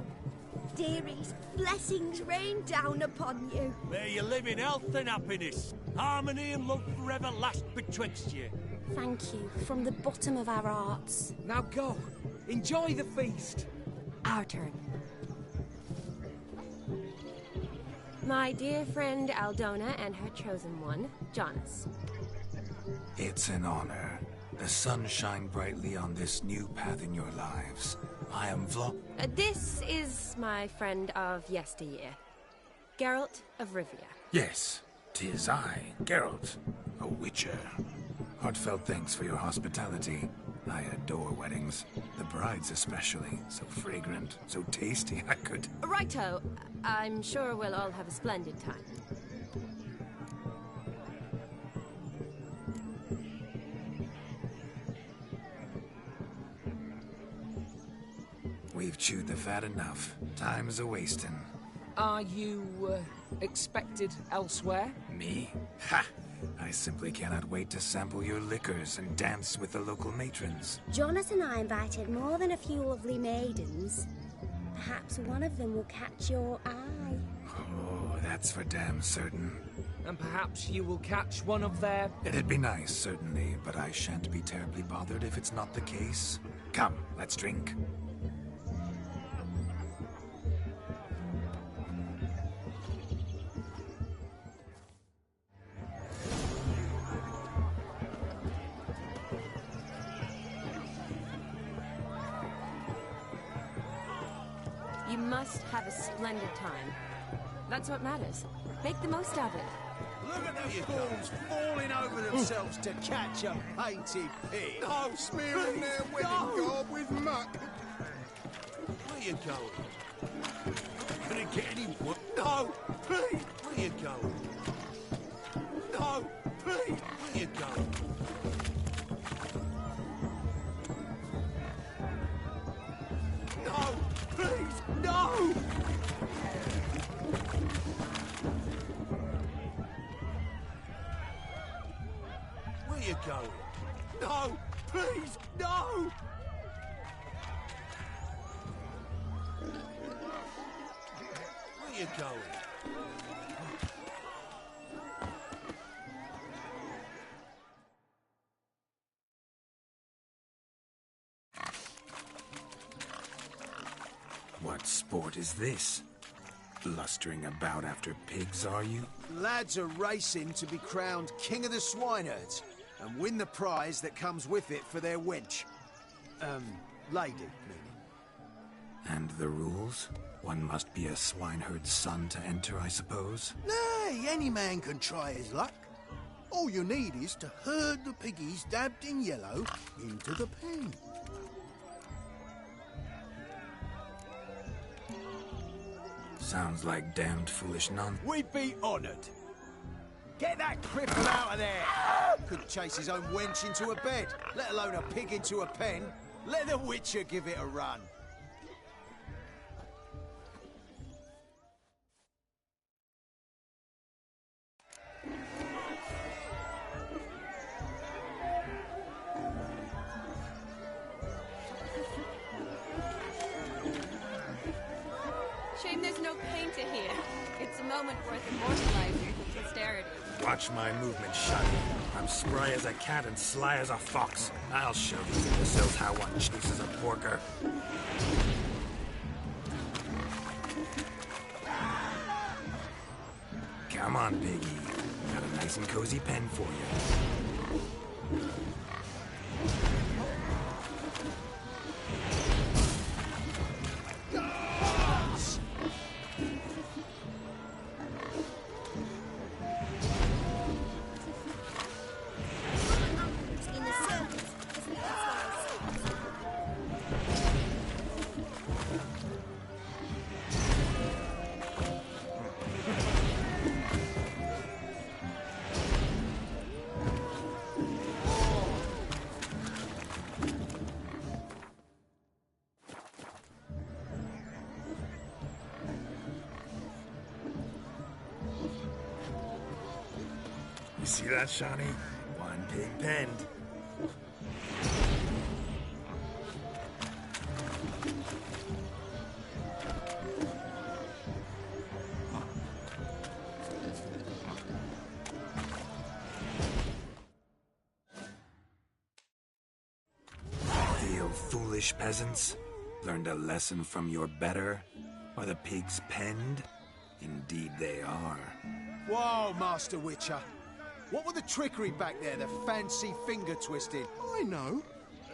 Dearies, blessings rain down upon you. May you live in health and happiness. Harmony and love forever last betwixt you. Thank you from the bottom of our hearts. Now go. Enjoy the feast. Our turn. My dear friend Aldona and her chosen one, Jonas. It's an honor. The sun shine brightly on this new path in your lives. I am This is my friend of yesteryear, Geralt of Rivia. Yes, 'tis I, Geralt, a witcher. Heartfelt thanks for your hospitality. I adore weddings. The brides especially. So fragrant, so tasty, I could... Righto. I'm sure we'll all have a splendid time. We've chewed the fat enough. Time's a-wasting. Are you, expected elsewhere? Me? Ha! I simply cannot wait to sample your liquors and dance with the local matrons. Jonas and I invited more than a few lovely maidens. Perhaps one of them will catch your eye. Oh, that's for damn certain. And perhaps you will catch one of their... It'd be nice, certainly, but I shan't be terribly bothered if it's not the case. Come, let's drink. You must have a splendid time. That's what matters. Make the most of it. Look at those fools falling over themselves to catch a painted pig. No, smearing their wedding garb with muck. Where you going? Gonna get any work? No, please. Where you going? No, please. Where you going? No, please, no! Where you going? No, please, no! Where you going? What sport is this? Blustering about after pigs, are you? Lads are racing to be crowned King of the Swineherds and win the prize that comes with it for their wench. Lady, meaning. And the rules? One must be a swineherd's son to enter, I suppose? Nay, any man can try his luck. All you need is to herd the piggies dabbed in yellow into the pen. Sounds like damned foolish We'd be honoured. Get that cripple out of there! Couldn't chase his own wench into a bed, let alone a pig into a pen. Let the Witcher give it a run. Shame there's no painter here. It's a moment worth immortalizing for posterity. Watch my movement, shut. I'm spry as a cat and sly as a fox. I'll show these imbeciles how one chases a porker. Come on, Biggie. Got a nice and cozy pen for you. You see that, Shawnee? One pig penned. Feel foolish, peasants? Learned a lesson from your better? Are the pigs penned? Indeed they are. Whoa, Master Witcher. What were the trickery back there, the fancy finger twisting? I know.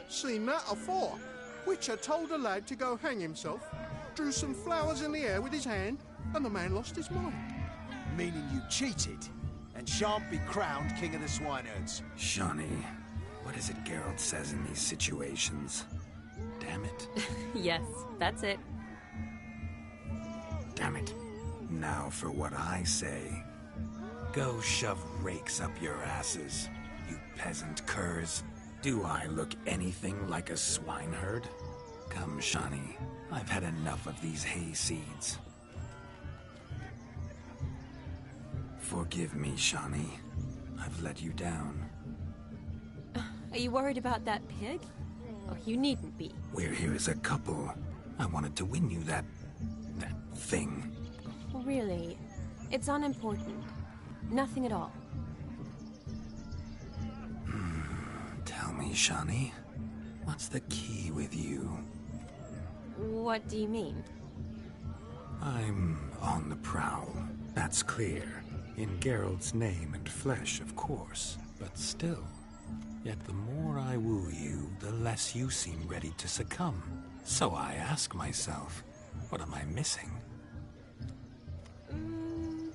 Seen that afore. Witcher told a lad to go hang himself, drew some flowers in the air with his hand, and the man lost his mind. Meaning you cheated, and shan't be crowned King of the Swineherds. Shawnee, what is it Geralt says in these situations? Damn it. Yes, that's it. Damn it. Now for what I say. Go shove rakes up your asses, you peasant curs. Do I look anything like a swineherd? Come, Shawnee. I've had enough of these hay seeds. Forgive me, Shawnee. I've let you down. Are you worried about that pig? Oh, you needn't be. We're here as a couple. I wanted to win you that thing. Really, it's unimportant. Nothing at all. Tell me, Shawnee, what's the key with you? What do you mean? I'm on the prowl. That's clear. In Geralt's name and flesh, of course. But still. Yet the more I woo you, the less you seem ready to succumb. So I ask myself, what am I missing?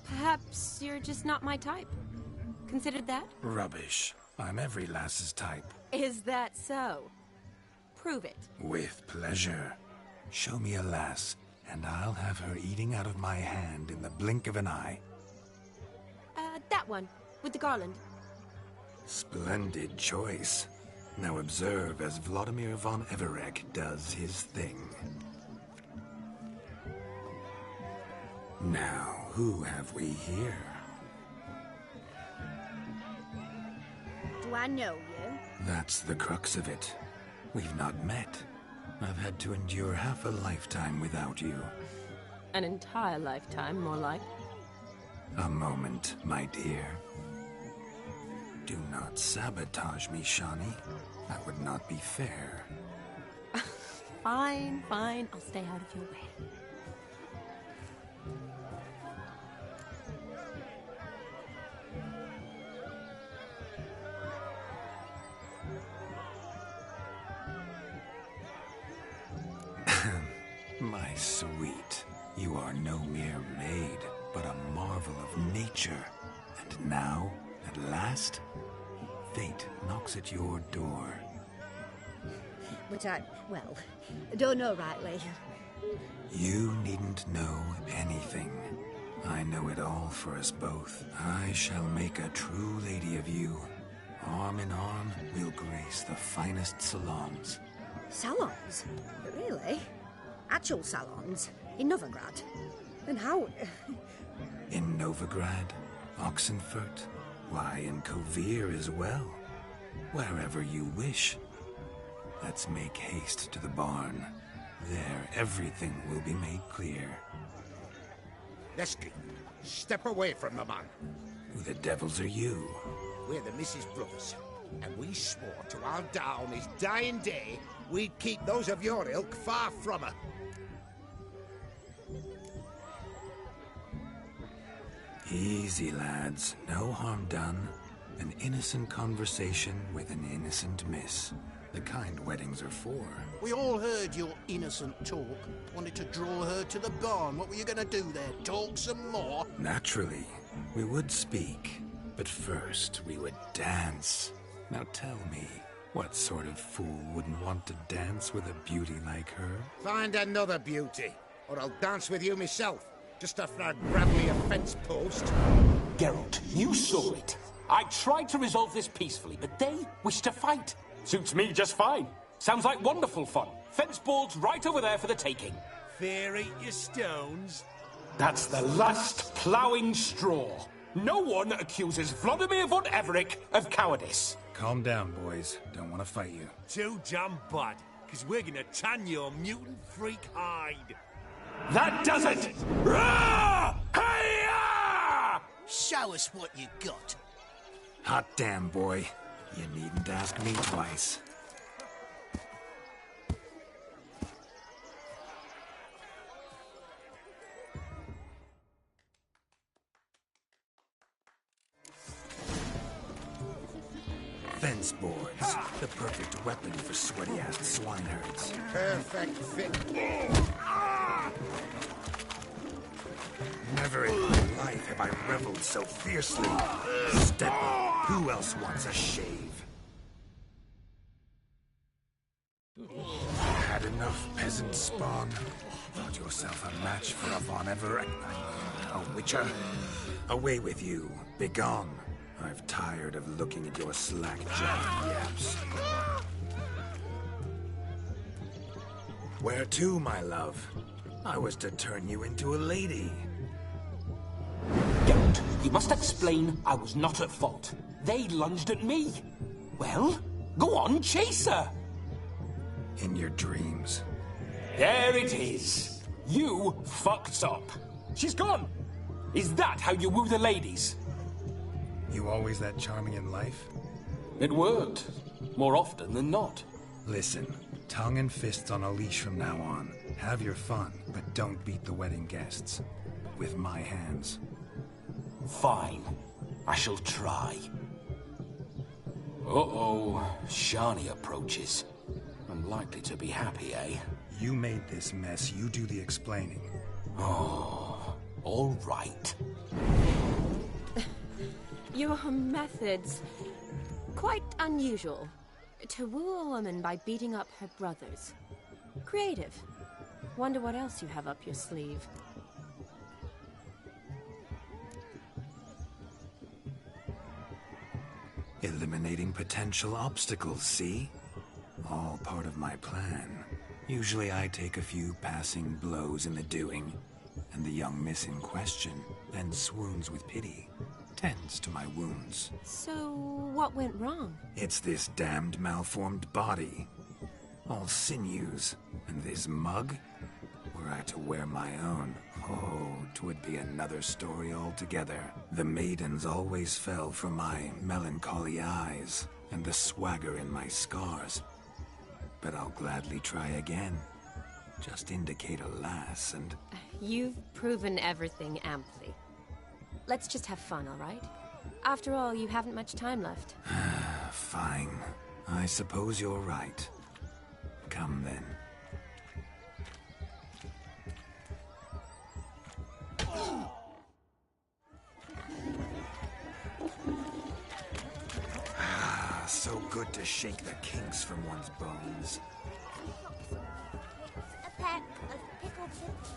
Perhaps you're just not my type. Considered that? Rubbish. I'm every lass's type. Is that so? Prove it. With pleasure. Show me a lass, and I'll have her eating out of my hand in the blink of an eye. That one, with the garland. Splendid choice. Now observe as Vladimir von Everec does his thing. Now, who have we here? Do I know you? That's the crux of it. We've not met. I've had to endure half a lifetime without you. An entire lifetime, more like. A moment, my dear. Do not sabotage me, Shawnee. That would not be fair. Fine, fine. I'll stay out of your way. My sweet, you are no mere maid, but a marvel of nature. And now, at last, fate knocks at your door. But well, don't know rightly. You needn't know anything. I know it all for us both. I shall make a true lady of you. Arm in arm, we'll grace the finest salons. Salons? Really? Actual salons? In Novigrad? And how... In Novigrad, Oxenfurt, why, in Kovir as well. Wherever you wish. Let's make haste to the barn. There, everything will be made clear. Lesky, step away from the man. Who the devils are you? We're the Mrs. Brothers, and we swore to our da on his dying day we'd keep those of your ilk far from her. Easy, lads. No harm done. An innocent conversation with an innocent miss. The kind weddings are for. We all heard your innocent talk. Wanted to draw her to the barn. What were you going to do there? Talk some more? Naturally. We would speak. But first, we would dance. Now tell me, what sort of fool wouldn't want to dance with a beauty like her? Find another beauty, or I'll dance with you myself. Just after I grab me a fence post. Geralt, you saw it. I tried to resolve this peacefully, but they wish to fight. Suits me just fine. Sounds like wonderful fun. Fence balls right over there for the taking. Fear eat your stones. That's the last ploughing straw. No one accuses Vladimir von Everett of cowardice. Calm down, boys. Don't want to fight you. Too damn bad, because we're gonna tan your mutant freak hide. That does it! Rah! Hi-ya! Show us what you got. Hot damn, boy. You needn't ask me twice. Fence boards. The perfect weapon for sweaty-assed swineherds. Perfect fit. Never in my life have I reveled so fiercely. Step up. Who else wants a shave? Had enough, peasant spawn. Thought yourself a match for a Von Everett. A witcher? Away with you. Begone. I've tired of looking at your slack-jawed yaps. Where to, my love? I was to turn you into a lady. Don't. You must explain I was not at fault. They lunged at me. Well, go on, chase her. In your dreams. There it is. You fucked up. She's gone. Is that how you woo the ladies? You always that charming in life? It worked. More often than not. Listen, tongue and fists on a leash from now on. Have your fun, but don't beat the wedding guests. With my hands. Fine. I shall try. Uh-oh. Shani approaches. Unlikely to be happy, eh? You made this mess. You do the explaining. Oh, all right. Your methods... quite unusual. To woo a woman by beating up her brothers. Creative. Wonder what else you have up your sleeve. Eliminating potential obstacles, see? All part of my plan. Usually I take a few passing blows in the doing, and the young miss in question then swoons with pity. Tends to my wounds. So, what went wrong? It's this damned malformed body. All sinews. And this mug? Were I to wear my own, oh, 'twould be another story altogether. The maidens always fell for my melancholy eyes, and the swagger in my scars. But I'll gladly try again. Just indicate a lass and... You've proven everything amply. Let's just have fun, all right? After all, you haven't much time left. Fine. I suppose you're right. Come then. So good to shake the kinks from one's bones. A pack of pickled chips.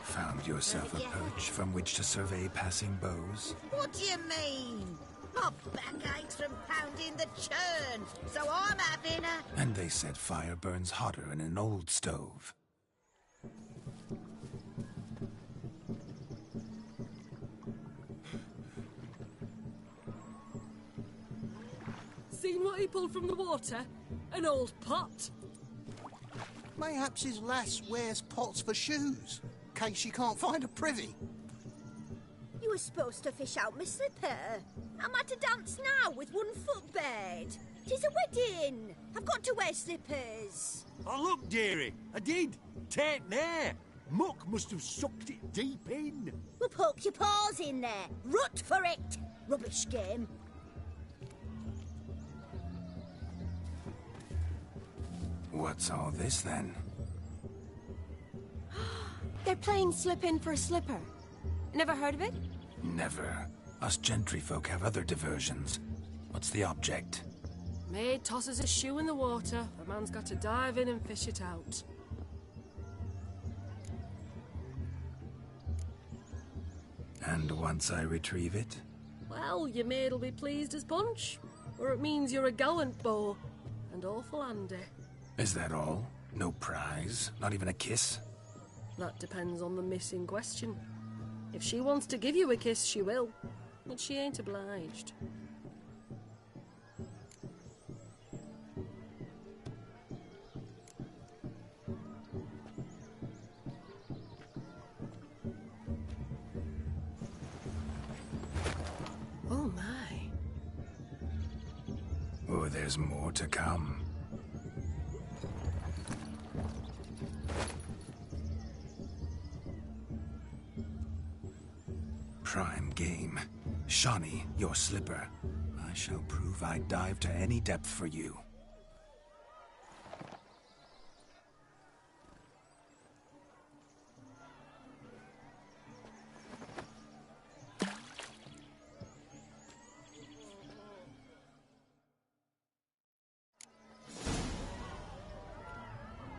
Found yourself a perch from which to survey passing bows? What do you mean? My back aches from pounding the churn, so I'm having a... And they said fire burns hotter in an old stove. Seen what he pulled from the water? An old pot. Mayhaps his lass wears pots for shoes, in case she can't find a privy. You were supposed to fish out my slipper. I'm at a dance now with one foot bared. 'Tis a wedding. I've got to wear slippers. Oh, look, dearie. I did. Tain't there. Muck must have sucked it deep in. Well, poke your paws in there. Rut for it. Rubbish game. What's all this then? They're playing slip in for a slipper. Never heard of it? Never. Us gentry folk have other diversions. What's the object? Maid tosses a shoe in the water. The man's got to dive in and fish it out. And once I retrieve it? Well, your maid'll be pleased as punch. Or it means you're a gallant beau. And awful handy. Is that all? No prize? Not even a kiss? That depends on the miss in question. If she wants to give you a kiss, she will. But she ain't obliged. Oh my. Oh, there's more to come. Prime game. Shawnee, your slipper. I shall prove I'd dive to any depth for you.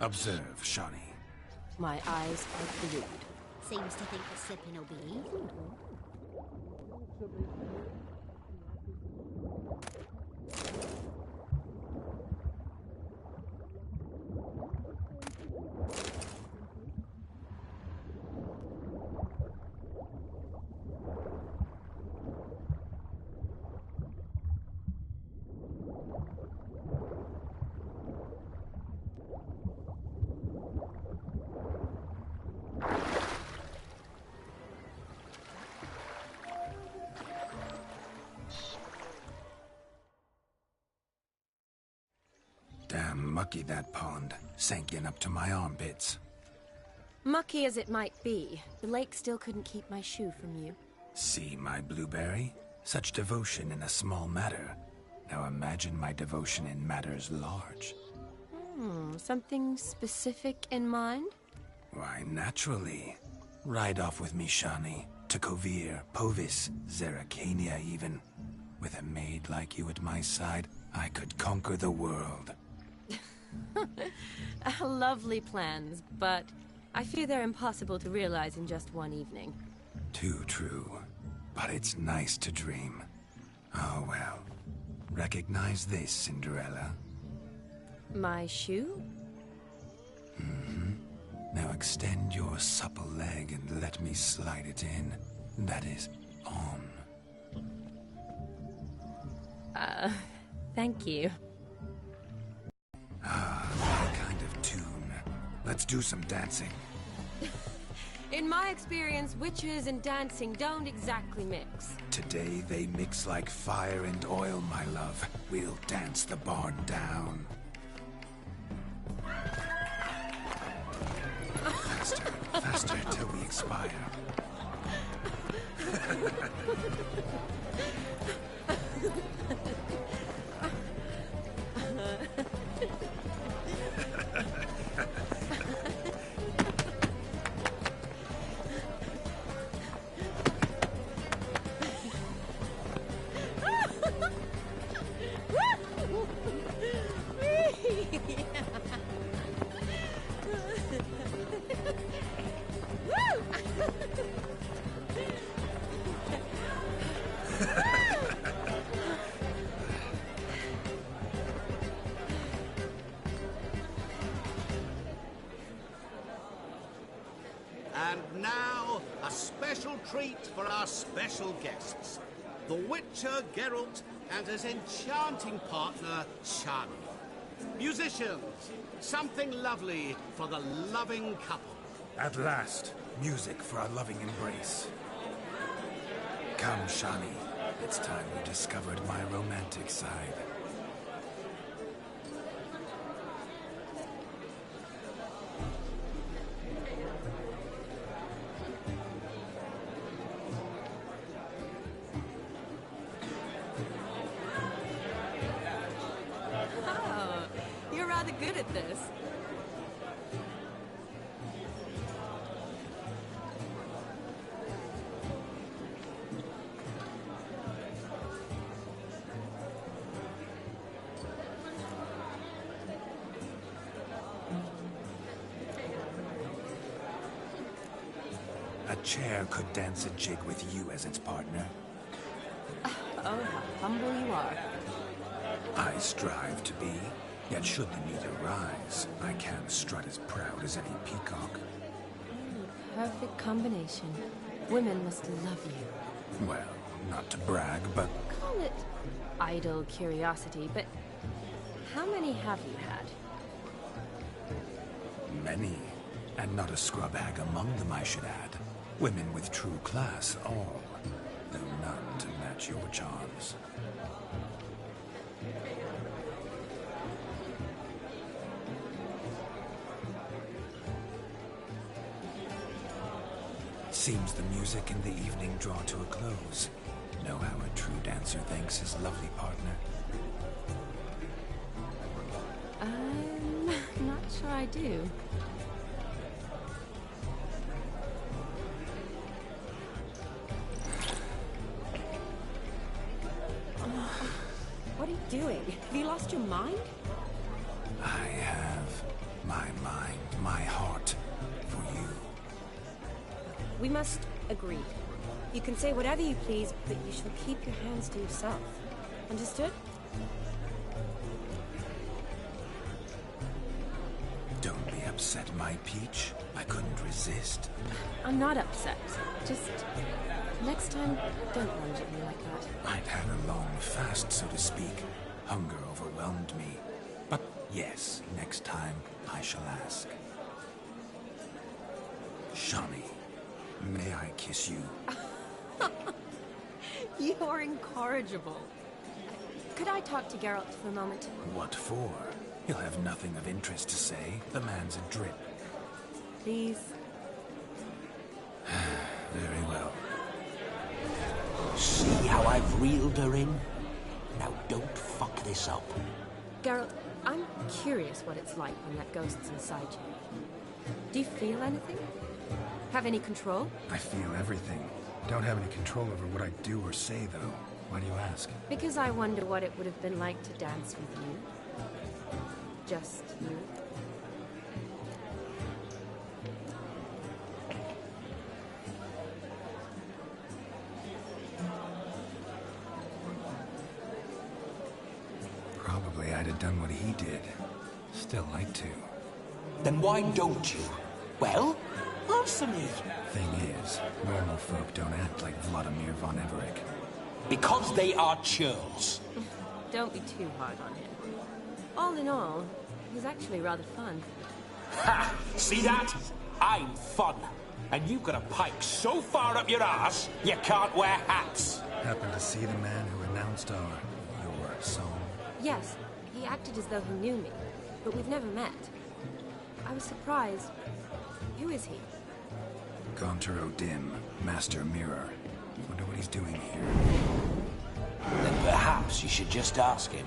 Observe, Shawnee. My eyes are glued. Seems to think the slipping will be easy. Damn mucky that pond. Sank in up to my armpits. Mucky as it might be, the lake still couldn't keep my shoe from you. See my blueberry? Such devotion in a small matter. Now imagine my devotion in matters large. Something specific in mind? Why, naturally. Ride off with me, Shawnee. To Kovir, Povis, Zeracania even. With a maid like you at my side, I could conquer the world. Lovely plans, but I fear they're impossible to realize in just one evening. Too true. But it's nice to dream. Oh well. Recognize this, Cinderella? My shoe? Now extend your supple leg and let me slide it in. That is, on. Thank you. That kind of tune. Let's do some dancing. In my experience, witches and dancing don't exactly mix. Today they mix like fire and oil, my love. We'll dance the barn down. Faster, faster till we expire. And now, a special treat for our special guests. The Witcher Geralt and his enchanting partner, Shawnee. Musicians, something lovely for the loving couple. At last, music for a loving embrace. Come, Shawnee. It's time you discovered my romantic side. Oh, you're rather good at this. A chair could dance a jig with you as its partner. Oh, how humble you are. I strive to be, yet should the need arise, I can strut as proud as any peacock. Perfect combination. Women must love you. Well, not to brag, but... Call it idle curiosity, but how many have you had? Many. And not a scrub hag among them, I should add. Women with true class, all. Though none to match your charms. Seems the music and the evening draw to a close. Know how a true dancer thanks his lovely partner? I'm not sure I do. What are you doing? Have you lost your mind? I have my mind, my heart for you. We must agree. You can say whatever you please, but you shall keep your hands to yourself. Understood? Don't be upset, my peach. I couldn't resist. I'm not upset. Just next time, don't lunge at me like that. I'd had a long fast, so to speak. Hunger overwhelmed me. But yes, next time I shall ask. Shani, may I kiss you? You're incorrigible. Could I talk to Geralt for a moment? What for? He'll have nothing of interest to say. The man's a drip. Please. Very well. See how I've reeled her in? Now don't fuck this up. Geralt, I'm curious what it's like when that ghost's inside you. Do you feel anything? Have any control? I feel everything. Don't have any control over what I do or say, though. Why do you ask? Because I wonder what it would have been like to dance with you. Just you. Probably I'd have done what he did. Still like to. Then why don't you? Well, answer me. Thing is, normal folk don't act like Vladimir von Everec. Because they are churls. Don't be too hard on him. All in all, he's actually rather fun. Ha! See that? I'm fun. And you've got a pike so far up your ass, you can't wear hats. Happened to see the man who announced your song? Yes, he acted as though he knew me, but we've never met. I was surprised. Who is he? Gaunter O'Dim, Master Mirror. Wonder what he's doing here. Then perhaps you should just ask him.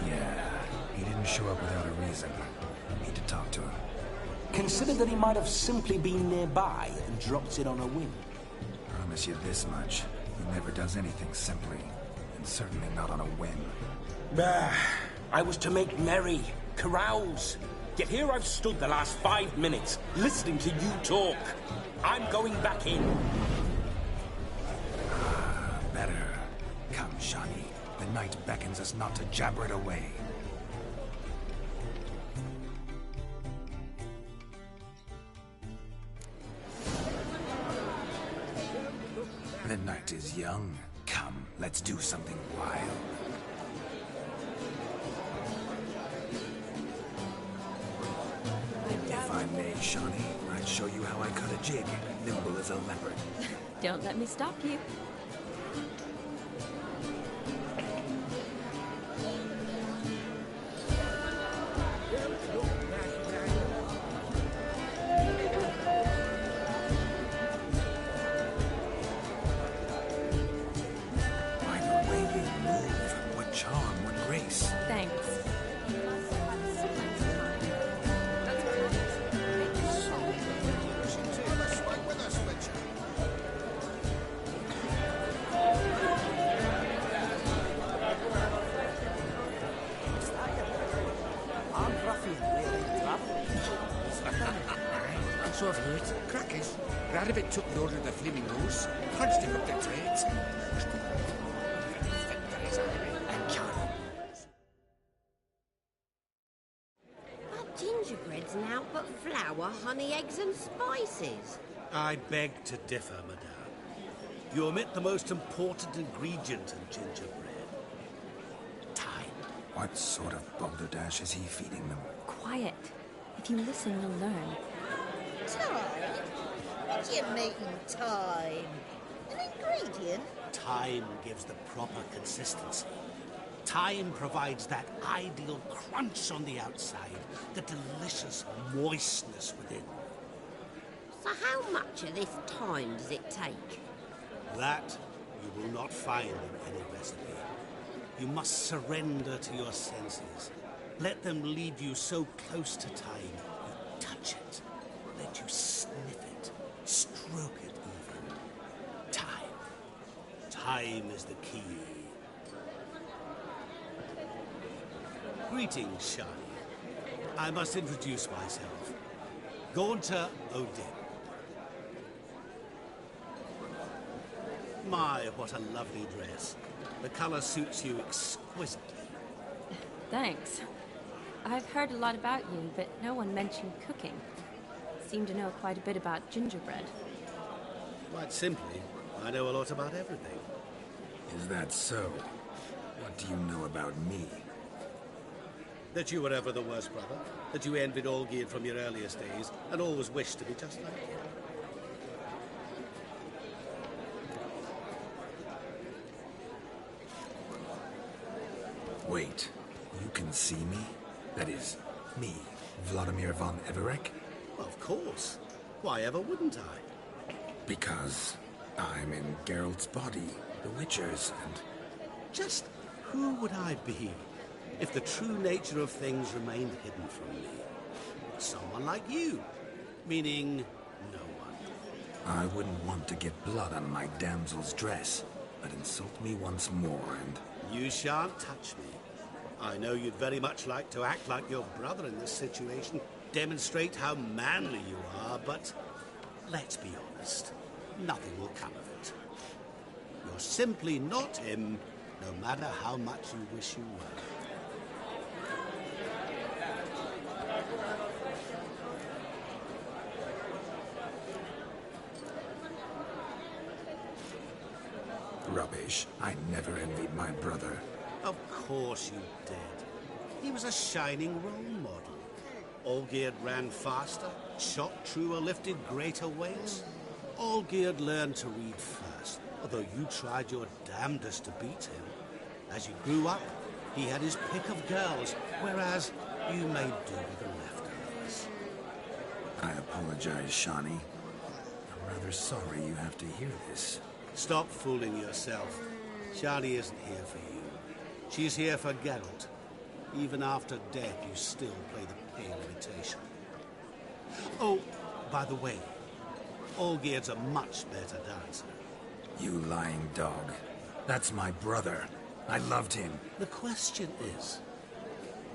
Yeah, he didn't show up without a reason. Need to talk to him. Consider that he might have simply been nearby and dropped it on a whim. Promise you this much. He never does anything simply. And certainly not on a whim. Bah, I was to make merry, carouse. Yet here I've stood the last 5 minutes, listening to you talk. I'm going back in. Better. Come, Shani. The night beckons us not to jabber it away. The night is young. Come, let's do something wild. If I may, Shani, I'd show you how I cut a jig, nimble as a leopard. Don't let me stop you. By the way you move, what charm, what grace. Thanks. Rabbit took the order of the Flaming Rose. Can't stick up the trades. That gingerbread's now but flour, honey, eggs and spices. I beg to differ, madame. You omit the most important ingredient in gingerbread. Time. What sort of balderdash is he feeding them? Quiet. If you listen, you'll learn. Time? What do you mean, time? An ingredient? Time gives the proper consistency. Time provides that ideal crunch on the outside, the delicious moistness within. So how much of this time does it take? That you will not find in any recipe. You must surrender to your senses. Let them lead you so close to time, you touch it. Let you sniff it, stroke it even. Time. Time is the key. Greetings, Shani. I must introduce myself. Gaunter Odin. My, what a lovely dress. The color suits you exquisitely. Thanks. I've heard a lot about you, but no one mentioned cooking. Seem to know quite a bit about gingerbread. Quite simply, I know a lot about everything. Is that so? What do you know about me? That you were ever the worst brother, that you envied Olgierd from your earliest days, and always wished to be just like him. Wait, you can see me? That is, me, Vladimir von Everec? Of course. Why ever wouldn't I? Because I'm in Geralt's body, the Witcher's, and... Just who would I be if the true nature of things remained hidden from me? Someone like you, meaning no one. I wouldn't want to get blood on my damsel's dress, but insult me once more and... You shan't touch me. I know you'd very much like to act like your brother in this situation, demonstrate how manly you are, but let's be honest, nothing will come of it. You're simply not him, no matter how much you wish you were. Rubbish. I never envied my brother. Of course you did. He was a shining role model. Olgierd ran faster, shot truer, lifted greater weights. Olgierd learned to read first, although you tried your damnedest to beat him. As you grew up, he had his pick of girls, whereas you made do with the leftovers. I apologize, Shani. I'm rather sorry you have to hear this. Stop fooling yourself. Shani isn't here for you. She's here for Geralt. Even after death, you still play the pale imitation. Oh, by the way, Olgierd's a much better dancer. You lying dog. That's my brother. I loved him. The question is,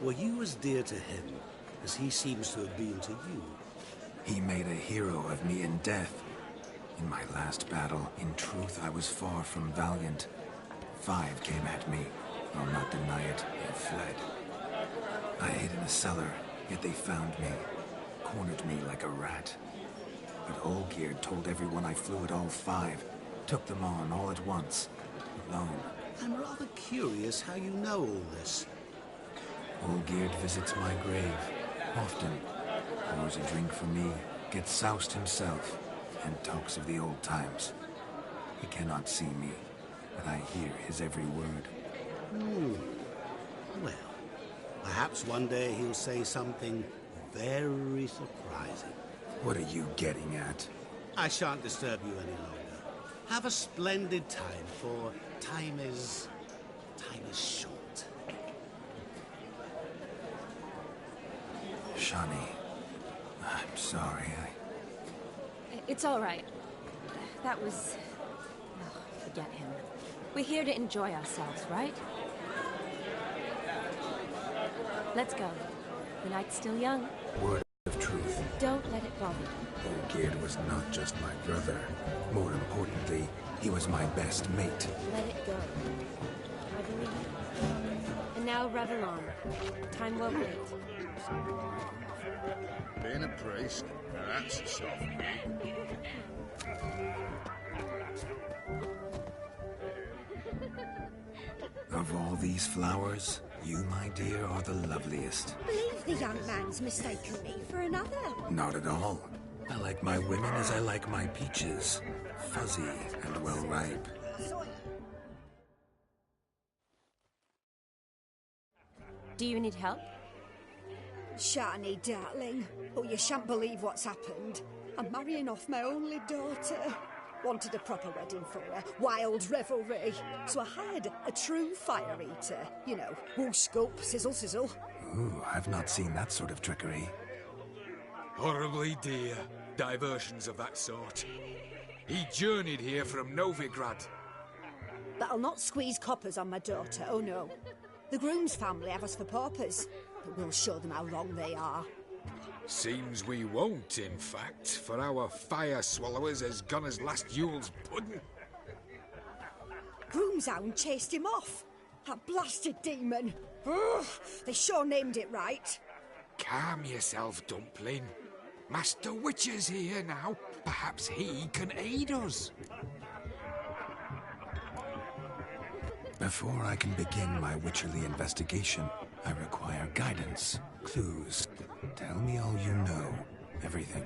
were you as dear to him as he seems to have been to you? He made a hero of me in death. In my last battle, in truth, I was far from valiant. 5 came at me. I'll not deny it, and fled. I hid in a cellar, yet they found me, cornered me like a rat. But Olgierd told everyone I flew at all 5, took them on all at once, alone. I'm rather curious how you know all this. Olgierd visits my grave, often. Pours a drink for me, gets soused himself, and talks of the old times. He cannot see me, but I hear his every word. Well, perhaps one day he'll say something very surprising. What are you getting at? I shan't disturb you any longer. Have a splendid time, for time is short. Shani, I'm sorry, It's all right. That was... Oh, forget him. We're here to enjoy ourselves, right? Let's go. The night's still young. Word of truth. Don't let it bother you. Olgierd was not just my brother. More importantly, he was my best mate. Let it go. I believe you. And now revel on. Time won't wait. Being a priest, that's a soft gig. Of all these flowers, you, my dear, are the loveliest. Believe the young man's mistaken me for another. Not at all. I like my women as I like my peaches. Fuzzy and well ripe. Do you need help? Shani, darling. Oh, you shan't believe what's happened. I'm marrying off my only daughter. Wanted a proper wedding for her, wild revelry. So I hired a true fire eater. You know, whoosh, scope, sizzle, sizzle. Ooh, I've not seen that sort of trickery. Horribly dear diversions of that sort. He journeyed here from Novigrad. But I'll not squeeze coppers on my daughter, oh no. The groom's family have us for paupers, but we'll show them how wrong they are. Seems we won't, in fact, for our fire swallowers has gone as last Yule's pudding. Groomshound chased him off. That blasted demon. Ugh, they sure named it right. Calm yourself, Dumpling. Master Witcher's here now. Perhaps he can aid us. Before I can begin my witcherly investigation, I require guidance, clues. Tell me all you know. Everything.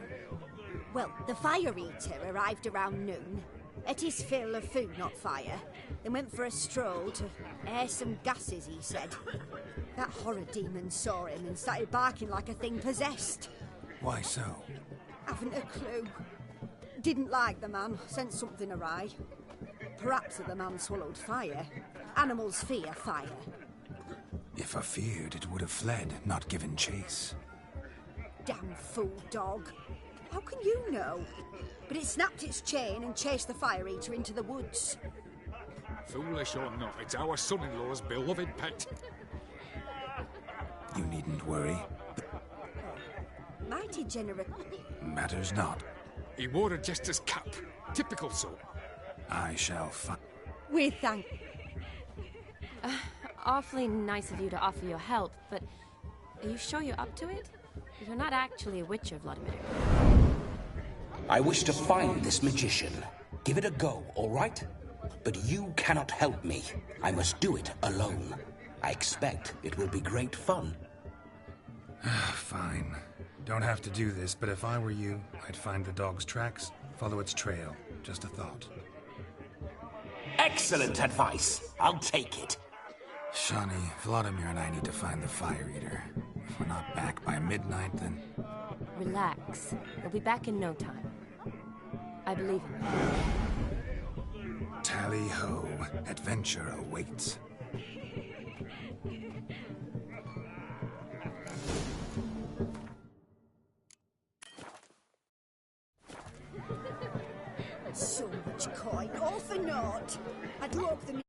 Well, the fire eater arrived around noon. Ate his fill of food, not fire. Then went for a stroll to air some gases, he said. That horror demon saw him and started barking like a thing possessed. Why so? Haven't a clue. Didn't like the man, sent something awry. Perhaps the man swallowed fire. Animals fear fire. If I feared, it would have fled, not given chase. Damn fool dog. How can you know? But it snapped its chain and chased the fire eater into the woods. Foolish or not, it's our son-in-law's beloved pet. You needn't worry. Mighty generous. Matters not. He wore a jester's cap. Typical sort. I shall find. We thank. Awfully nice of you to offer your help, but are you sure you're up to it? You're not actually a witcher, Vladimir. I wish to find this magician. Give it a go, all right? But you cannot help me. I must do it alone. I expect it will be great fun. Fine. Don't have to do this, but if I were you, I'd find the dog's tracks, follow its trail. Just a thought. Excellent advice. I'll take it. Shani, Vladimir and I need to find the fire eater. If we're not back by midnight, then... Relax. We'll be back in no time. I believe in you. Tally-ho. Adventure awaits. So much coin, all for naught. I'd hope the